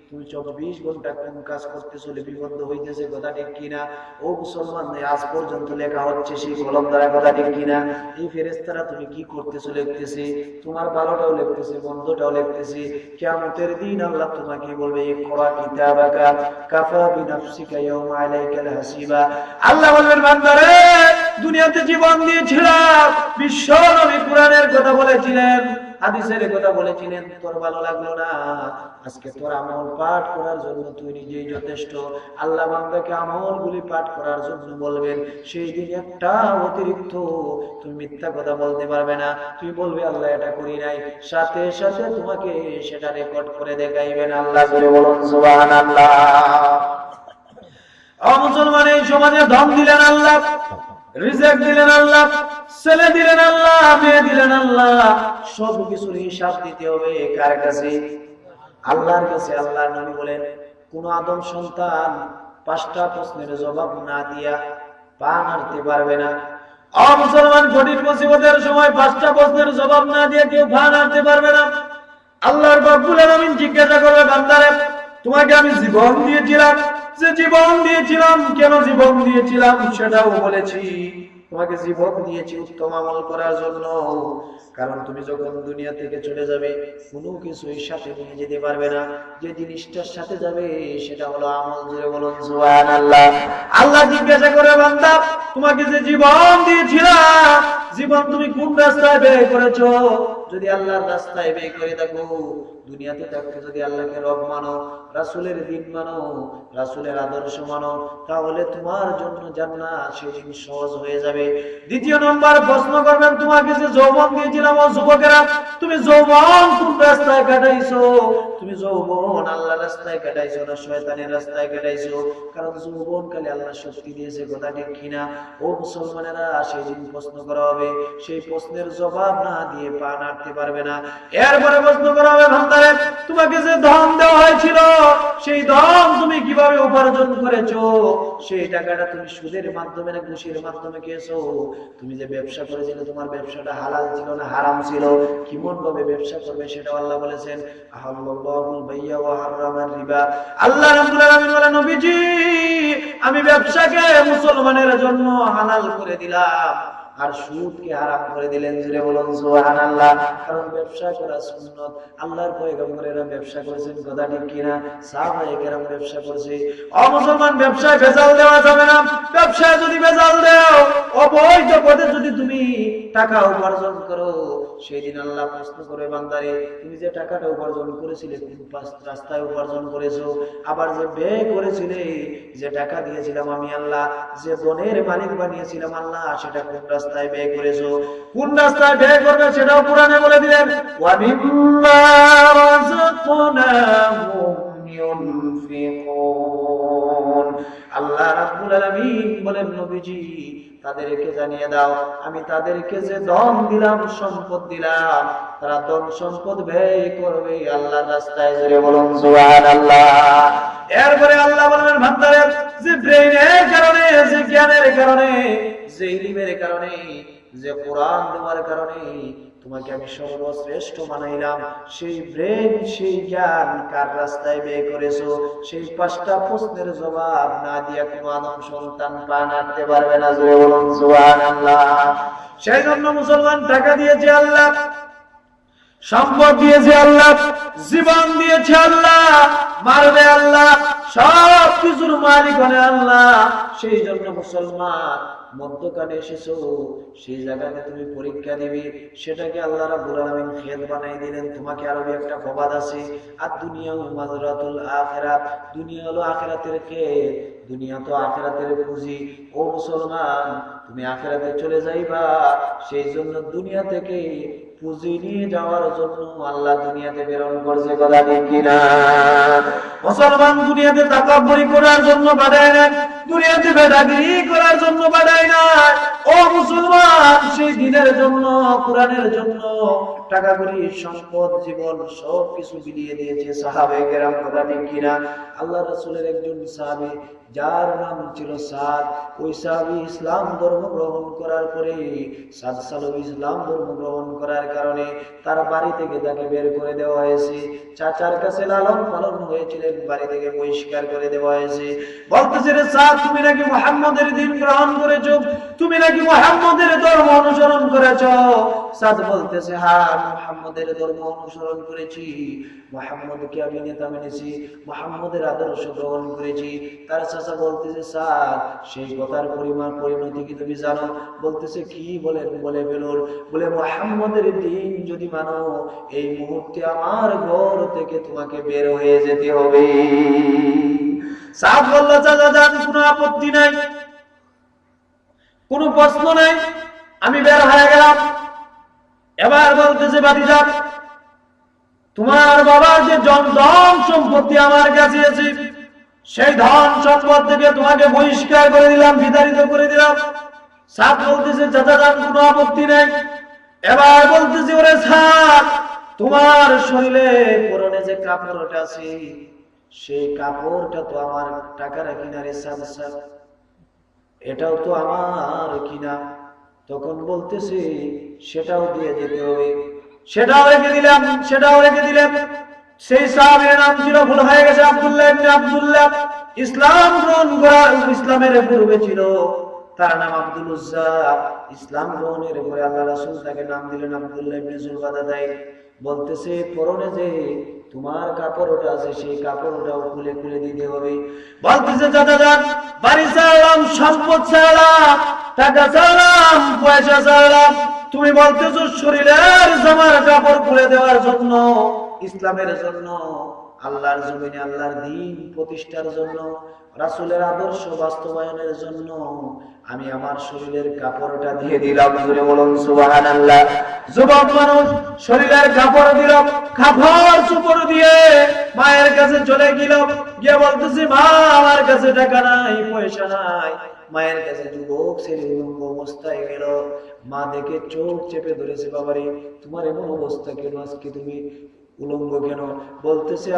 তুমি 24 ঘন্টা কোন কাজ করতেছো, লিপিবদ্ধ হইতেছে। কথা ঠিক কিনা? ও মুসলমান, আজ পর্যন্ত লেখা হচ্ছে সেই কলম দ্বারা। কথা ঠিক কিনা? এই ফেরেশতারা তুমি কি করতেছো লিখতেছে, তোমার ভালোটাও লিখতেছে, মন্দটাও লিখতেছে। কিয়ামতের দিন আল্লাহ তোমাকে বলবে, ইকরা কিতাবাকা কাফা বিনাফসিকা ইয়াউমা আলাইকাল হাসিবা। আল্লাহ বলবেন, বান্দারে দুনিয়াতে জীবন দিয়েছিলাম, বিশ্ব নবী কোরআনের কথা বলেছিলেন, হাদিসের কথা বলেছিলেন, তোর ভালো লাগলো না, আজকে তোর আমল পাঠ করার জন্য তুই নিজেই যথেষ্ট। আল্লাহ বান্দাকে আমলগুলি পাঠ করার জন্য বলবেন, সেই দিন একটা অতিরিক্ত তুমি মিথ্যা কথা বলতে পারবে না। তুই বলবে আল্লাহ এটা করি নাই, সাথে সাথে তোমাকে সেটা রেকর্ড করে দেখাইবেন। আল্লাহ জোরে বলুন সুবহানাল্লাহ। মুসলমান, এই সমাজে ধন দিলেন আল্লাহ, রিজিক দিলেন আল্লাহ, ছেলে দিলেন আল্লাহ, মেয়ে দিলেন আল্লাহ, সব কিছুর হিসাব দিতে হবে কার কাছে? আল্লাহর কাছে। আল্লাহর নবী বলেন, কোন আদম সন্তান 5টা প্রশ্নের জবাব না দিয়া পা নাড়তে পারবে না। মুসলমান, কঠিন মুসিবতের সময় 5টা প্রশ্নের জবাব না দিয়ে কেউ পা নাড়তে পারবে না। আল্লাহর রব্বুল আলামিন জিজ্ঞাসা করবে, বান্দারে তোমাকে আমি জীবন দিয়েছিলাম, যে জীবন দিয়েছিলাম, কেন জীবন দিয়েছিলাম সেটাও বলেছি। তোমাকে জীবন দিয়েছি উত্তম আমল করার জন্য, কারণ তুমি যখন দুনিয়া থেকে চলে যাবে কোনো কিছুই সাথে নিয়ে যেতে পারবে না। যে জিনিসটার সাথে যাবে সেটা হলো আমল। জোরে বলুন সুবহানাল্লাহ। আল্লাহ জিজ্ঞাসা করে, বান্দা তোমাকে যে জীবন দিয়েছিলাম, জীবন তুমি কোন রাস্তায় ব্যয় করেছো? যদি আল্লাহর রাস্তায় ব্যয় করে থাকো, দুনিয়াতে থাকতে যদি আল্লাহকে রব মানো, রাসূলের দ্বীন মানো, রাসূলের আদর্শ মানো, তাহলে তোমার জন্য জান্নাত সেদিন সহজ হয়ে যাবে। দ্বিতীয় নম্বর প্রশ্ন করবেন, তোমাকে যে যৌবন দিয়েছিলাম ও যুবকেরা, তুমি যৌবন কোন রাস্তায় কাটাইছো? তুমি যৌবন আল্লাহর রাস্তায় কাটাইছো না শয়তানের রাস্তায় কাটাইছো? কারণ যৌবন কালে আল্লাহ শক্তি দিয়েছে, কথা ঠিক কিনা? ও মুসলমানেরা, সেদিন প্রশ্ন করা হবে, সেই প্রশ্নের জবাব না দিয়ে পা নাড়তে পারবে না। এরপরে প্রশ্ন করা হবে, বান্দারে তোমাকে যে ধন দেওয়া হয়েছিল, সেই ধন তুমি কিভাবে উপার্জন করেছো? সেই টাকাটা তুমি সুদের মাধ্যমে না ঘুষের মাধ্যমে খেয়েছো? তুমি যে ব্যবসা করেছিলে, তোমার ব্যবসাটা হালাল ছিল না হারাম ছিল? কেমন ভাবে ব্যবসা করবে সেটা আল্লাহ বলেছেন, আহাল্লাহুল বাইয়া ওয়া হারামার রিবা। আল্লাহ রাব্বুল আলামিন বলেন, নবীজি আমি ব্যবসাকে মুসলমানের জন্য হালাল করে দিলাম, আর সুদকে হারাম করে দিলেন। জোরে বলুন সুবহানাল্লাহ। কারণ ব্যবসা করা সুন্নাত, আল্লাহর পয়গম্বরেরা ব্যবসা করেছেন, কথা ঠিক কিনা? সাহাবায়ে কেরাম ব্যবসা করেছে। মুসলমান, ব্যবসায় ভেজাল দেওয়া যাবে না। ব্যবসায় যদি ভেজাল দাও, অবৈধ পথে যদি তুমি টাকা উপার্জন করো, সেই দিন আল্লাহ প্রশ্ন করে, বান্দারে তুমি যে টাকাটা উপার্জন করেছিলে কোন রাস্তায় উপার্জন করেছো? আবার যে ব্যয় করেছিলে, যে টাকা দিয়েছিলাম আমি আল্লাহ, যে ধনের মালিক বানিয়েছিলাম আল্লাহ, সেটা কোন রাস্তায় ব্যয় করেছো? কোন রাস্তায় ব্যয় করবে সেটাও কোরআনে বলে দিলেন, ওয়া মিম্মা রাযাকনাহুম ইউনফিকুন। আল্লাহ রাব্বুল আলামিন বলেন, নবীজি তাদেরকে জানিয়ে দাও, আমি তাদেরকে যে ধন দিলাম, সম্পদ দিলাম, তারা ধন সম্পদ ব্যয় করবে আল্লাহর রাস্তায়। জোরে বলুন সুবহানাল্লাহ। এরপরে আল্লাহ বলেন, বান্দারে যে ব্রেইনের কারণে, যে জ্ঞানের কারণে, যে ইলমের কারণে, যে কোরআন দেওয়ার কারণে তোমাকে আমি সর্বশ্রেষ্ঠ বানাইলাম, সেই ব্রেন, সেই জ্ঞান কার রাস্তায় ব্যয় করেছো? সেই 5টা প্রশ্নের জবাব না দিয়া কোনো আদম সন্তান পা নাড়তে পারবে না। জোরে বলুন সুবহানাল্লাহ। সেই জন্য মুসলমান, টাকা দিয়েছে আল্লাহ, সম্পদ দিয়েছে আল্লাহ, জীবন দিয়েছে আল্লাহ, মারবে আল্লাহ, সব কিছুর মালিক হলে আল্লাহ। সেই জন্য মুসলমান, মধ্যখানে এসেছো, সেই জায়গাতে তুমি পরীক্ষা দিবে, সেটাকে আল্লাহ রাব্বুল আলামিন খেদ বানাই দিলেন। তোমাকে আরবি একটা প্রবাদ আছে, আর দুনিয়া মাজরাতুল আখিরাত, দুনিয়া হলো আখিরাতের খেত, দুনিয়া তো আখিরাতের পুঁজি। ও মুসলমান, তুমি আখিরাতে চলে যাইবা, সেই জন্য দুনিয়া থেকে পুঁজি নিয়ে যাওয়ার জন্য আল্লাহ দুনিয়াতে প্রেরণ করছে, কথা ঠিক কিনা? মুসলমান, দুনিয়াতে তাকাব্বুরি করার জন্য পাঠায় না, দুনিয়াতে বেদাগিরি করার জন্য পাঠায় না। ও মুসলমান, সেই দিনের জন্য, কোরআনের জন্য টাকা করি, সম্পদ, জীবন সব কিছু বিলিয়ে দিয়েছে সাহাবায়ে কেরাম, কথা ঠিক কিনা? আল্লাহ রাসূলের একজন সাহাবী, যার নাম ছিল সাদ, ওই সাহাবী ইসলাম ধর্ম গ্রহণ করার পরে, সাদ সালবী ইসলাম ধর্ম গ্রহণ করার কারণে তার বাড়ি থেকে তাকে বের করে দেওয়া হয়েছে। চাচার কাছে লালন পালন হয়েছিলেন, বাড়ি থেকে বহিষ্কার করে দেওয়া হয়েছে। বলতেছে, রে সাদ, তুমি নাকি মুহাম্মদের দ্বীন গ্রহণ করেছো, তুমি নাকি মুহাম্মদের ধর্ম অনুসরণ করেছো। সাদ বলতেছে হ্যাঁ আমি মুহাম্মদের ধর্ম অনুসরণ করেছি, মুহাম্মদকে আমি নেতা মেনেছি, মুহাম্মদের আদর্শ গ্রহণ করেছি। তার চাচা বলতেছে স্যার সেই কথার পরিণতি কি তুমি জানো? বলতেছে কি বলেন? বলে বেলুন, বলে মুহাম্মদের দ্বীন যদি মানো এই মুহূর্তে আমার ঘর থেকে তোমাকে বের হয়ে যেতে হবে। সাদ বলল চাচা যান, কোনো আপত্তি নাই, কোনো প্রশ্ন নাই, আমি বের হয়ে গেলাম। এবার বলতেছে ভাতিজা তোমার বাবার যে ধন সম্পত্তি আমার কাছে আছে সেই ধন সম্পদ থেকে তোমাকে বহিষ্কার করে দিলাম, বিতাড়িত করে দিলাম। সাদ বলতেছে চাচা যান কোনো আপত্তি নাই। এবার বলতেছে ওরে সাদ তোমার শরীরে পরনে যে কাপড়টা আছে সেই কাপড়টা তো আমার টাকার কিনারে সাদ সাদ এটাও তো আমার কিনা। তখন বলতেছে সেটাও দিয়ে যেতে হবে। সেটাও রেখে দিলাম, সেটাও রেখে দিলাম। সেই সাহাবীর নাম ছিল ভুল হয়ে গেছে আব্দুল্লাহ ইবনে আব্দুল্লাহ। ইসলাম গ্রহণ করার ইসলামের পূর্বে ছিল তার নাম আব্দুল উজ্জা। ইসলাম গ্রহণের পরে আল্লাহ রাসূল তাকে নাম দিলেন আব্দুল্লাহ ইবনে জুলবাদাতাই। বলতেছে পরনে যে তোমার কাপড়টা আছে সেই কাপড়টাও খুলে খুলে দিতে হবে। বলতেছে দাদা যান বাড়ি চালাম, সম্পদ চালাম, টাকা চালাম, পয়সা চালাম, তুমি বলতেছো শরীরের জামার কাপড় খুলে দেওয়ার জন্য, ইসলামের জন্য, আল্লাহর জমিনে আল্লাহর দ্বীন প্রতিষ্ঠার জন্য, রাসূলের আদর্শ বাস্তবায়নের জন্য আমি আমার শরীরের কাপড়টা দিয়ে দিলাম। জোরে বলুন সুবহানাল্লাহ। যুবক মানুষ শরীরের কাপড় দিল, কাপড় চোপড় দিয়ে মায়ের কাছে চলে গেল, গিয়ে বলতেছে মা আমার কাছে টাকা নাই, পয়সা নাই। মায়ের কাছে যুবক ছেলে উলঙ্গ অবস্থায় গেল। মা দেখে চোখ চেপে ধরেছে, বাবারে তোমার এমন অবস্থা কেন, আজকে তুমি উলঙ্গ কেন? বলতেছে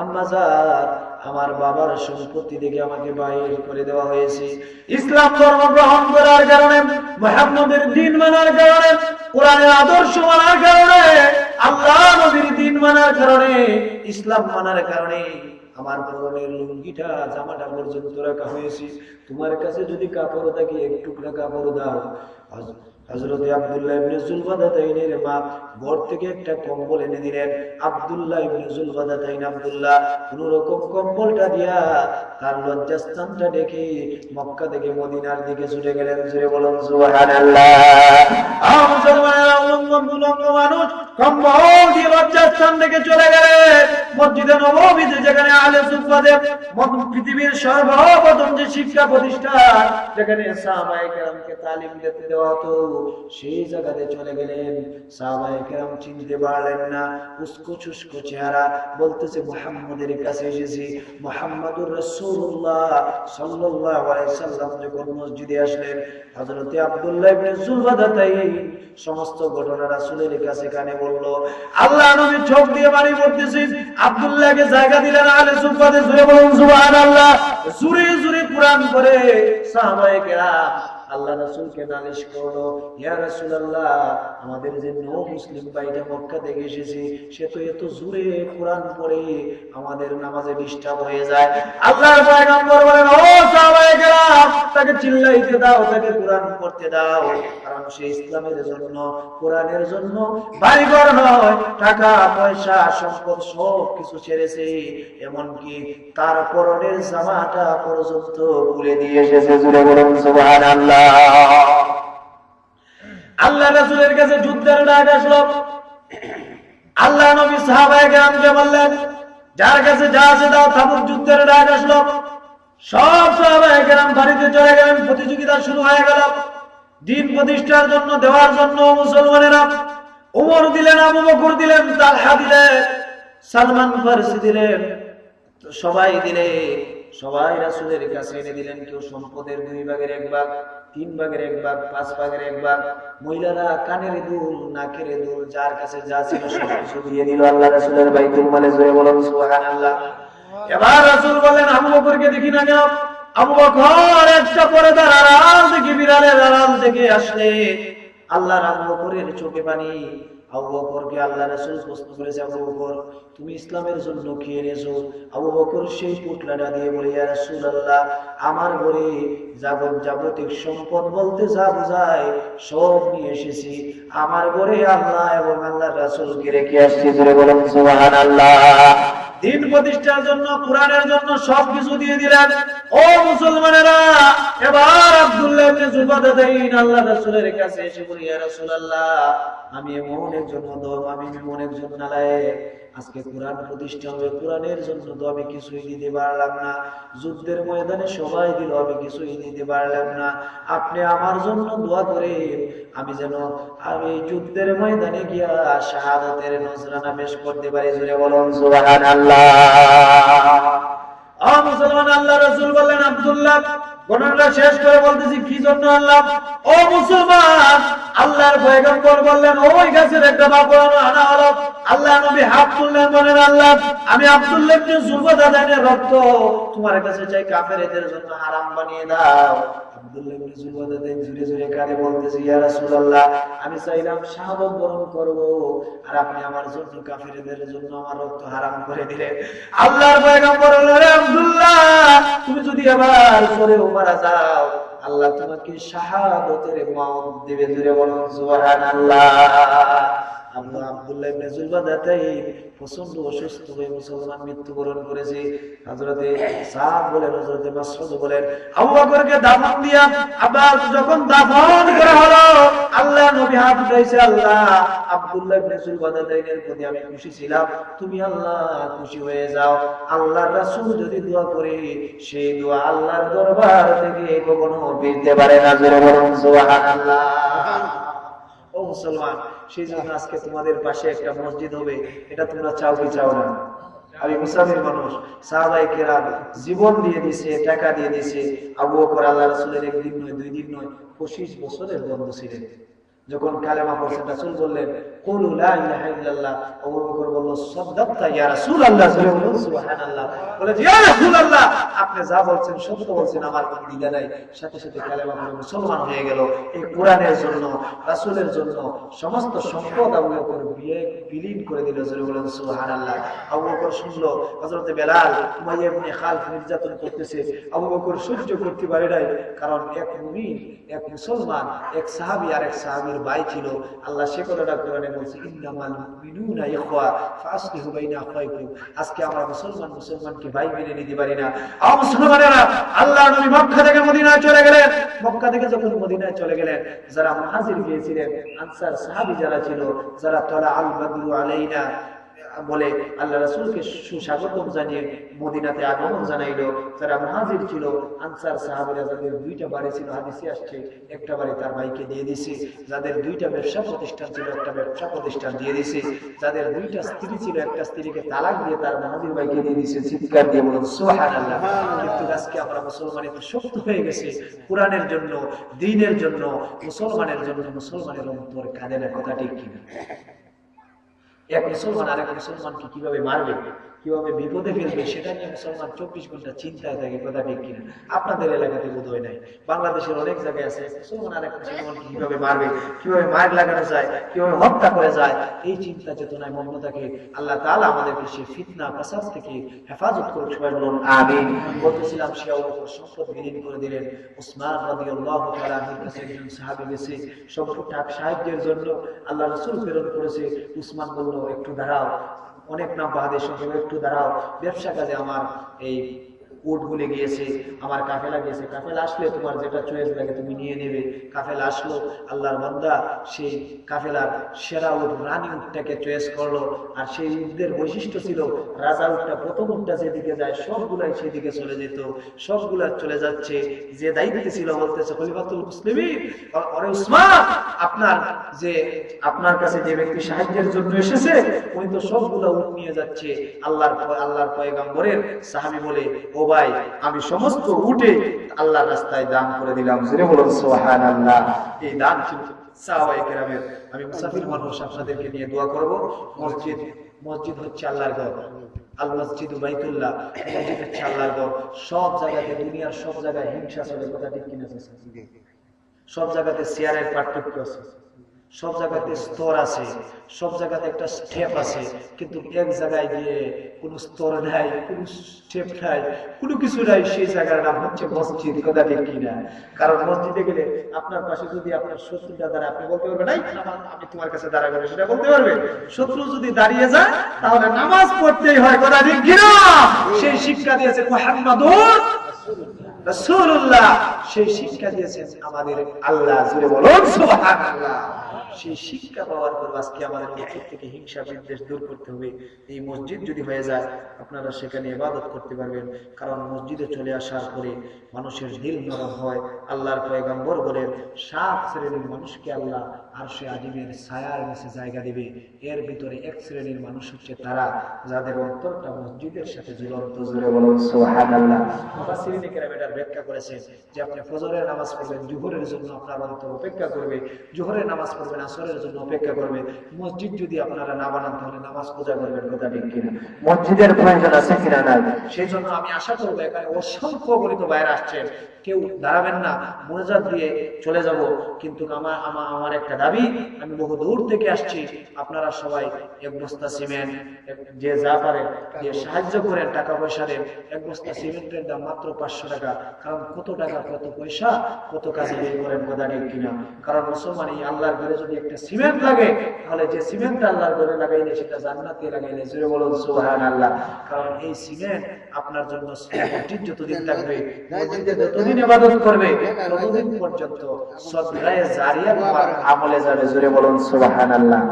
আম্মা জান আমার বাবার সম্পত্তি দেখে আমাকে বাইর করে দেওয়া হয়েছে। ইসলাম ধর্ম গ্রহণ করার কারণে, মুহাম্মদের দ্বীন মানার কারণে, কোরআনের আদর্শ মানার কারণে, আল্লাহ নবীর দ্বীন মানার কারণে, ইসলাম মানার কারণে আমার পরনের লুঙ্গিটা জামাটা পর্যন্ত রাখা হয়েছে। তোমার কাছে যদি কাপড় থাকে এক টুকরা কাপড় দাও। হযরত আব্দুল্লাহ ইবনে জুলবাদাতাইনের মা ঘর থেকে একটা কম্বল এনে দিলেন। আব্দুল্লাহ ইবনে জুলবাদাতাইন আব্দুল্লাহ কোন রকম কম্বলটা দিয়া তার লজ্জাস্থানটা দেখে মক্কা থেকে মদিনার দিকে ছুটে গেলেন। জোরে বলুন সুবহানাল্লাহ। মুসলমানেরা উলঙ্গ মানুষ কম্বল দিয়ে লজ্জাস্থান থেকে চলে গেলেন মসজিদে নববীতে, যেখানে আহলে সুফফাদের পৃথিবীর সর্বপ্রথম যে শিক্ষা প্রতিষ্ঠান, যেখানে সাহাবায়ে কেরামকে তালিম দিতে দেওয়া হতো, সেই জায়গাতে চলে গেলেন। সাহাবায়ে কেরাম চিনতে পারলেন না, উস্কো চুস্কো চেহারা। বলতেছে মুহাম্মদের কাছে এসেছি। মুহাম্মাদুর রাসূলুল্লাহ সাল্লাল্লাহু আলাইহি সাল্লাম যখন মসজিদে আসলেন, হযরত আব্দুল্লাহ ইবনে জুলবাদাতাইন সমস্ত ঘটনা রাসূলের কাছে কানে বলল। আল্লাহ নবী চোখ দিয়ে পানি পড়তেছে। আব্দুল্লাহকে জায়গা দিলেন আহলে সুফফাতে। জোরে বলুন সুবহানাল্লাহ। জোরে জোরে কুরআন পড়ে সাহাবায়ে কেরাম আল্লাহ রাসূলকে নালিশ করলো, ইয়া রাসূলুল্লাহ আমাদের যে নও মুসলিম ভাইটা মক্কা থেকে এসেছে সে তো এত জোরে কুরআন পড়ে আমাদের নামাজে ডিস্টার্ব হয়ে যায়। আল্লাহর পয়গম্বর বলেন, ও সাহাবায়ে কেরাম তাকে চিল্লাইতে দাও, তাকে কুরআন পড়তে দাও, কারণ সে ইসলামের জন্য, কোরআনের জন্য বাড়িঘর নয়, টাকা পয়সা সম্পদ সব কিছু ছেড়েছে, এমনকি তার পরনের জামাটা পর্যন্ত খুলে দিয়ে এসেছে। জোরে বলুন সুবহানাল্লাহ। আল্লাহ রাসূলের কাছে যুদ্ধের ডাক আসলো। আল্লাহ নবী সাহাবায়ে কেরামকে বললেন, যার কাছে যা আছে দাও। তাবুক যুদ্ধের ডাক আসলো। সব সাহাবায়ে কেরাম বাড়িতে চলে গেলেন। প্রতিযোগিতা শুরু হয়ে গেল দ্বীন প্রতিষ্ঠার জন্য, দেওয়ার জন্য। মুসলমানেরা ওমর দিলেন, আবু বকর দিলেন, তালহা দিলেন, সালমান ফারসি দিলেন, সবাই দিলে। সবাই রাসূলের কাছে এনে দিলেন। কেউ সম্পদের 2 ভাগের 1 ভাগ, 3 ভাগের 1 ভাগ, 5 ভাগের 1 ভাগ। মহিলারা কানের দুল, নাকের দুল, যার কাছে যা ছিল সব কিছু দিয়ে দিল আল্লাহ রাসূলের বাইতুল মালে। জোরে বলুন সুবহানাল্লাহ। এবার রাসূল বলেন, আবু বকরকে দেখি না কেন? আবু বকর একটা পর্দার আড়াল থেকে, বিড়ালের আড়াল থেকে আসলে আল্লাহর আবু বকরের চোখে পানি, আবু বকরকে আল্লাহ রাসূল প্রশ্ন করেছে, আবু বকর তুমি ইসলামের জন্য কি এনেছো? আবু বকর সেই পুটলাটা দিয়ে বলে, ইয়া রাসূলুল্লাহ আমার ঘরে যাবতীয় সম্পদ বলতে যা বোঝায় সব নিয়ে এসেছি। আমার ঘরে আল্লাহ এবং আল্লাহর রাসূলকে রেখে আসছি। জোরে বলুন সুবহানাল্লাহ। দিন প্রতিষ্ঠার জন্য, কোরআনের জন্য সবকিছু দিয়ে দিলেন। ও মুসলমানেরা, এবার আব্দুল্লাহ ইবনে জুবাদাতাইন আল্লাহর রাসূলের কাছে এসে বলে, ইয়া রাসূলুল্লাহ আমি এমন একজন নালায়েক, আজকে কোরআন প্রতিষ্ঠা হবে, কোরআনের জন্য তো আমি কিছুই দিতে পারলাম না। যুদ্ধের ময়দানে সবাই দিল, আমি কিছুই দিতে পারলাম না। আপনি আমার জন্য দোয়া করেন, আমি যেন আমি যুদ্ধের ময়দানে গিয়া শাহাদাতের নজরানা পেশ করতে পারি। জোরে বলুন সুবহানাল্লাহ। মুসলমান, আল্লাহ রাসূল বললেন, আব্দুল্লাহ ঘটনাটা শেষ করে বলতেছি কি জন্য আল্লাহ। ও মুসলমান, আল্লাহর পয়গম্বর বললেন ওই গাছের একটা বাপড়ানো আনা হলো। আল্লাহ নবী হাত তুললেন, বলেন আল্লাহ আমি আব্দুল্লাহ ইবনে জুবাদাতাইনের রক্ত তোমার কাছে চাই, কাফেরদের জন্য হারাম বানিয়ে দাও। আব্দুল্লাহ ইবনে জুবাদাতাইন জোরে জোরে কাঁদে বলতেছে, ইয়া রাসূলুল্লাহ আমি চাইলাম শাহাদাত বরণ করব, আর আপনি আমার জন্য কাফেরদের জন্য আমার রক্ত হারাম করে দিলেন। আল্লাহর পয়গম্বর বললেন, আব্দুল্লাহ তুমি যদি আবার সরেও মারা যাও, আল্লাহ তোমাকে শাহাদাতের মওত দিবে। জোরে বলুন সুবহানাল্লাহ। আব্দুল্লাহ ইবনে জুবাদাতাইন প্রচন্ড অসুস্থ হয়ে মুসলমান মৃত্যুবরণ করেছে। হযরতে সাদ বলেন, হযরতে মাসউদ বলেন, আবু বকরকে দাফন দিয়া আবার যখন দাফন করা হলো, আল্লাহ নবী হাত উঠাইছে, আল্লাহ আব্দুল্লাহ ইবনে জুবাদাতাইনের প্রতি আমি খুশি ছিলাম, তুমি আল্লাহ খুশি হয়ে যাও। আল্লাহর রাসূল যদি দোয়া করে, সেই দোয়া আল্লাহর দরবার থেকে কখনো ফিরতে পারে না। জোরে বলুন সুবহানাল্লাহ। ও মুসলমান, সেই জন্য আজকে তোমাদের পাশে একটা মসজিদ হবে, এটা তোমরা চাও কি চাও না? আমি মুসাফির মানুষ, সাহাবায়ে কেরাম জীবন দিয়ে দিয়েছে, টাকা দিয়ে দিয়েছে। আবু বকর আল্লাহ রাসূলের একদিন নয়, 2 দিন নয়, 25 বছরের বন্ধু ছিলেন। যখন কালেমা পড়ছেন, রাসূল বললেন কুলু লা ইলাহা ইল্লাল্লাহ, আবু বকর বলল সাদাক্তা ইয়া রাসূলুল্লাহ। সুবহানাল্লাহ। বলে ইয়া রাসূলুল্লাহ আপনি যা বলছেন সত্য বলছেন, আমার কোনো দ্বিধা নাই। সাথে সাথে কালেমা পড়ে মুসলমান হয়ে গেল। এই কোরআনের জন্য, রাসূলের জন্য সমস্ত সম্পদ আবু বকর বিলীন করে দিল। জোরে বলেন সুবহানাল্লাহ। আবু বকর শুনলো হযরতে বেলাল উমাইয়া ইবনে খালফ নির্যাতন করতেছে, আবু বকর সহ্য করতে পারে নাই। কারণ এক মুমিন, এক মুসলমান, এক সাহাবী আর এক সাহাবীর ভাই ছিল। আল্লাহ সে কথাটা কোরআনে বলছে, ইন্নামাল মুমিনুনা ইখওয়া ফাসলিহু বাইনা আখাইকুম। আজকে আমরা মুসলমানকে ভাই মেনে নিতে পারি না। মুসলমানেরা, আল্লাহ নবী মক্কা থেকে মদিনায় চলে গেলেন। মক্কা থেকে যখন মদিনায় চলে গেলেন, যারা মুহাজির গিয়েছিলেন, আনসার সাহাবী যারা ছিল, যারা তালা আল বাদরু আলাইনা বলে আল্লাহ রাসূলকে সুস্বাগতম জানিয়ে মদিনাতে আগমন জানাইলো, যারা মুহাজির ছিল, আনসার সাহাবীরা, যাদের 2টা বাড়ি ছিল, হাদিসে আসছে একটা বাড়ি তার ভাইকে দিয়ে দিয়েছে, যাদের 2টা ব্যবসা প্রতিষ্ঠান ছিল, একটা ব্যবসা প্রতিষ্ঠান দিয়ে দিয়েছে, যাদের 2টা স্ত্রী ছিল, একটা স্ত্রীকে তালাক দিয়ে তার মুহাজির ভাইকে দিয়ে দিয়েছে। চিৎকার দিয়ে বলুন সুবহানাল্লাহ। কিন্তু আজকে আমরা মুসলমান এত শক্ত হয়ে গেছে, কোরআনের জন্য, দ্বীনের জন্য, মুসলমানের জন্য মুসলমানের অন্তর কাঁদে না। কথা ঠিক কিনা? এক মুসলমান আরেক মুসলমানকে কিভাবে মারবে, কিভাবে বিপদে ফেলবে, সেটা নিয়ে মুসলমান 24 ঘন্টা চিন্তায় থাকে। কথা ঠিক কিনা? আপনাদের এলাকাতে বোধ হয় নাই, বাংলাদেশের অনেক জায়গায় আছে, মুসলমান আরেক মুসলমানকে কিভাবে মারবে, কিভাবে মার লাগানো যায়, কিভাবে হত্যা করে যায়, এই চিন্তা চেতনায় মগ্ন থাকে। আল্লাহ তাআলা আমাদেরকে সেই ফিতনা ফাসাদ থেকে হেফাজত করুক। সবাই বলুন আমিন। বলতেছিলাম, সে আবু বকর সম্পদ বিলীন করে দিলেন। উসমান রাদিয়াল্লাহু তাআলা আনহুর কাছে একজন সাহাবী গেছে, সম্পদ সাহায্যের জন্য আল্লাহ রাসূল প্রেরণ করেছে। উসমান বলল, একটু দাঁড়াও, অনেক নাম বাহাদের সঙ্গে, একটু দাঁড়াও, ব্যবসা কাজে আমার এই উটগুলি গিয়েছে, আমার কাফেলা গিয়েছে, কাফেলা আসলে তোমার যেটা চয়েস লাগে তুমি নিয়ে নেবে। কাফেলা আসলো, আল্লাহর বান্দা সেই কাফেলার সেরা উট, রানী উটটাকে চয়েস করলো। আর সেই উটদের বৈশিষ্ট্য ছিল, রাজা উটটা, প্রথম উটটা যেদিকে যায় সবগুলাই সেদিকে চলে যেত, সবগুলা চলে যাচ্ছে। যে দায়িত্বে ছিল বলতেছে, খলিফাতুল মুসলিমিন, আরে উসমান, আপনার কাছে যে ব্যক্তি সাহায্যের জন্য এসেছে, উনি তো সবগুলা উট নিয়ে যাচ্ছে। আল্লাহর পয়গম্বরের সাহাবী বলে, ও ভাই, আমি সমস্ত উটে আল্লাহর রাস্তায় দান করে দিলাম। জোরে বলুন সুবহানাল্লাহ। এই দান ছিল সাহাবায়ে কেরামের। আমি মুসাফির মানুষ, আপনাদেরকে নিয়ে দোয়া করব। মসজিদ হচ্ছে আল্লাহর ঘর, আল মসজিদু বাইতুল্লাহ, মসজিদ হচ্ছে আল্লাহর ঘর। সব জায়গাতে, দুনিয়ার সব জায়গায় হিংসা চলে। কথা ঠিক কিনা? সব জায়গাতে শেয়ারের পার্থক্য আছে, সব জায়গাতে স্তর আছে, সব জায়গাতে একটা স্টেপ আছে, কিন্তু এক জায়গায় গিয়ে কোনো স্তর নাই, কোনো স্টেপ নাই, কোনো কিছু নাই, সেই জায়গার নাম হচ্ছে মসজিদ। কথা ঠিক কিনা? কারণ মসজিদে গেলে আপনার পাশে যদি আপনার শত্রুটা দাঁড়ায়, আপনি বলতে পারবেন নাই আমি তোমার কাছে দাঁড়াবো, সেটা বলতে পারবে? শত্রু যদি দাঁড়িয়ে যায় তাহলে নামাজ পড়তেই হয়। কথা ঠিক কিনা? সেই শিক্ষা দিয়েছেন মুহাম্মাদুর রাসূলুল্লাহ, সেই শিক্ষা দিয়েছেন আমাদের আল্লাহ। জোরে বলুন সুবহানাল্লাহ। সেই শিক্ষা পাওয়ার পর আজকে আমাদের মধ্যে থেকে হিংসা বিদ্বেষ দূর করতে হবে। এই মসজিদ যদি হয়ে যায় আপনারা সেখানে ইবাদত করতে পারবেন, কারণ মসজিদে চলে আসার পরে মানুষের দিল নরম হয়। আল্লাহর পয়গম্বর বলেন 7 শ্রেণীর মানুষকে আল্লাহ আরশে আজিমের ছায়ার নিচে জায়গা দিবে। এর ভিতরে এক শ্রেণীর মানুষ হচ্ছে তারা যাদের অন্তরটা মসজিদের সাথে ঝুলন্ত। জোরে বলুন সুবহানাল্লাহ। মুফাসসিরিনে কেরাম এটার ব্যাখ্যা করেছেন যে আপনি ফজরের নামাজ পড়বেন, জোহরের জন্য আপনার অন্তর অপেক্ষা করবে, জোহরের নামাজ পড়বেন, আসরের জন্য অপেক্ষা করবে। মসজিদ যদি আপনারা না বানান তাহলে নামাজ পূজা করবেন। কথা ঠিক কিনা? মসজিদের প্রয়োজন আছে কিনা? নাই। সেই জন্য আমি আশা করবো এখানে অসংখ্য গণিত বাইরে আসছেন, কেউ দাঁড়াবেন না, মোনাজাত দিয়ে চলে যাব। কিন্তু আমার একটা দাবি, আমি বহু দূর থেকে আসছি, আপনারা সবাই এক বস্তা সিমেন্ট, যে যা পারেন দিয়ে সাহায্য করেন, টাকা পয়সা দেন। এক বস্তা সিমেন্টের দাম মাত্র 500 টাকা। কারণ কত টাকা কত পয়সা কত কাজে বের করেন। কথা ঠিক কিনা? কারণ মুসলমান এই আল্লাহর ঘরে যদি একটা সিমেন্ট লাগে, তাহলে যে সিমেন্ট আল্লাহর ঘরে লাগাইলে সেটা জান্নাতে লাগাইলে। জোরে বলুন সুবহানাল্লাহ। কারণ এই সিমেন্ট আপনার জন্য মসজিদ যতদিন থাকবে, মসজিদে যতদিন ইবাদত করবে, ততদিন পর্যন্ত সদকায়ে জারিয়া তোমার আমলে যাবে। জোরে বলুন সুবহানাল্লাহ।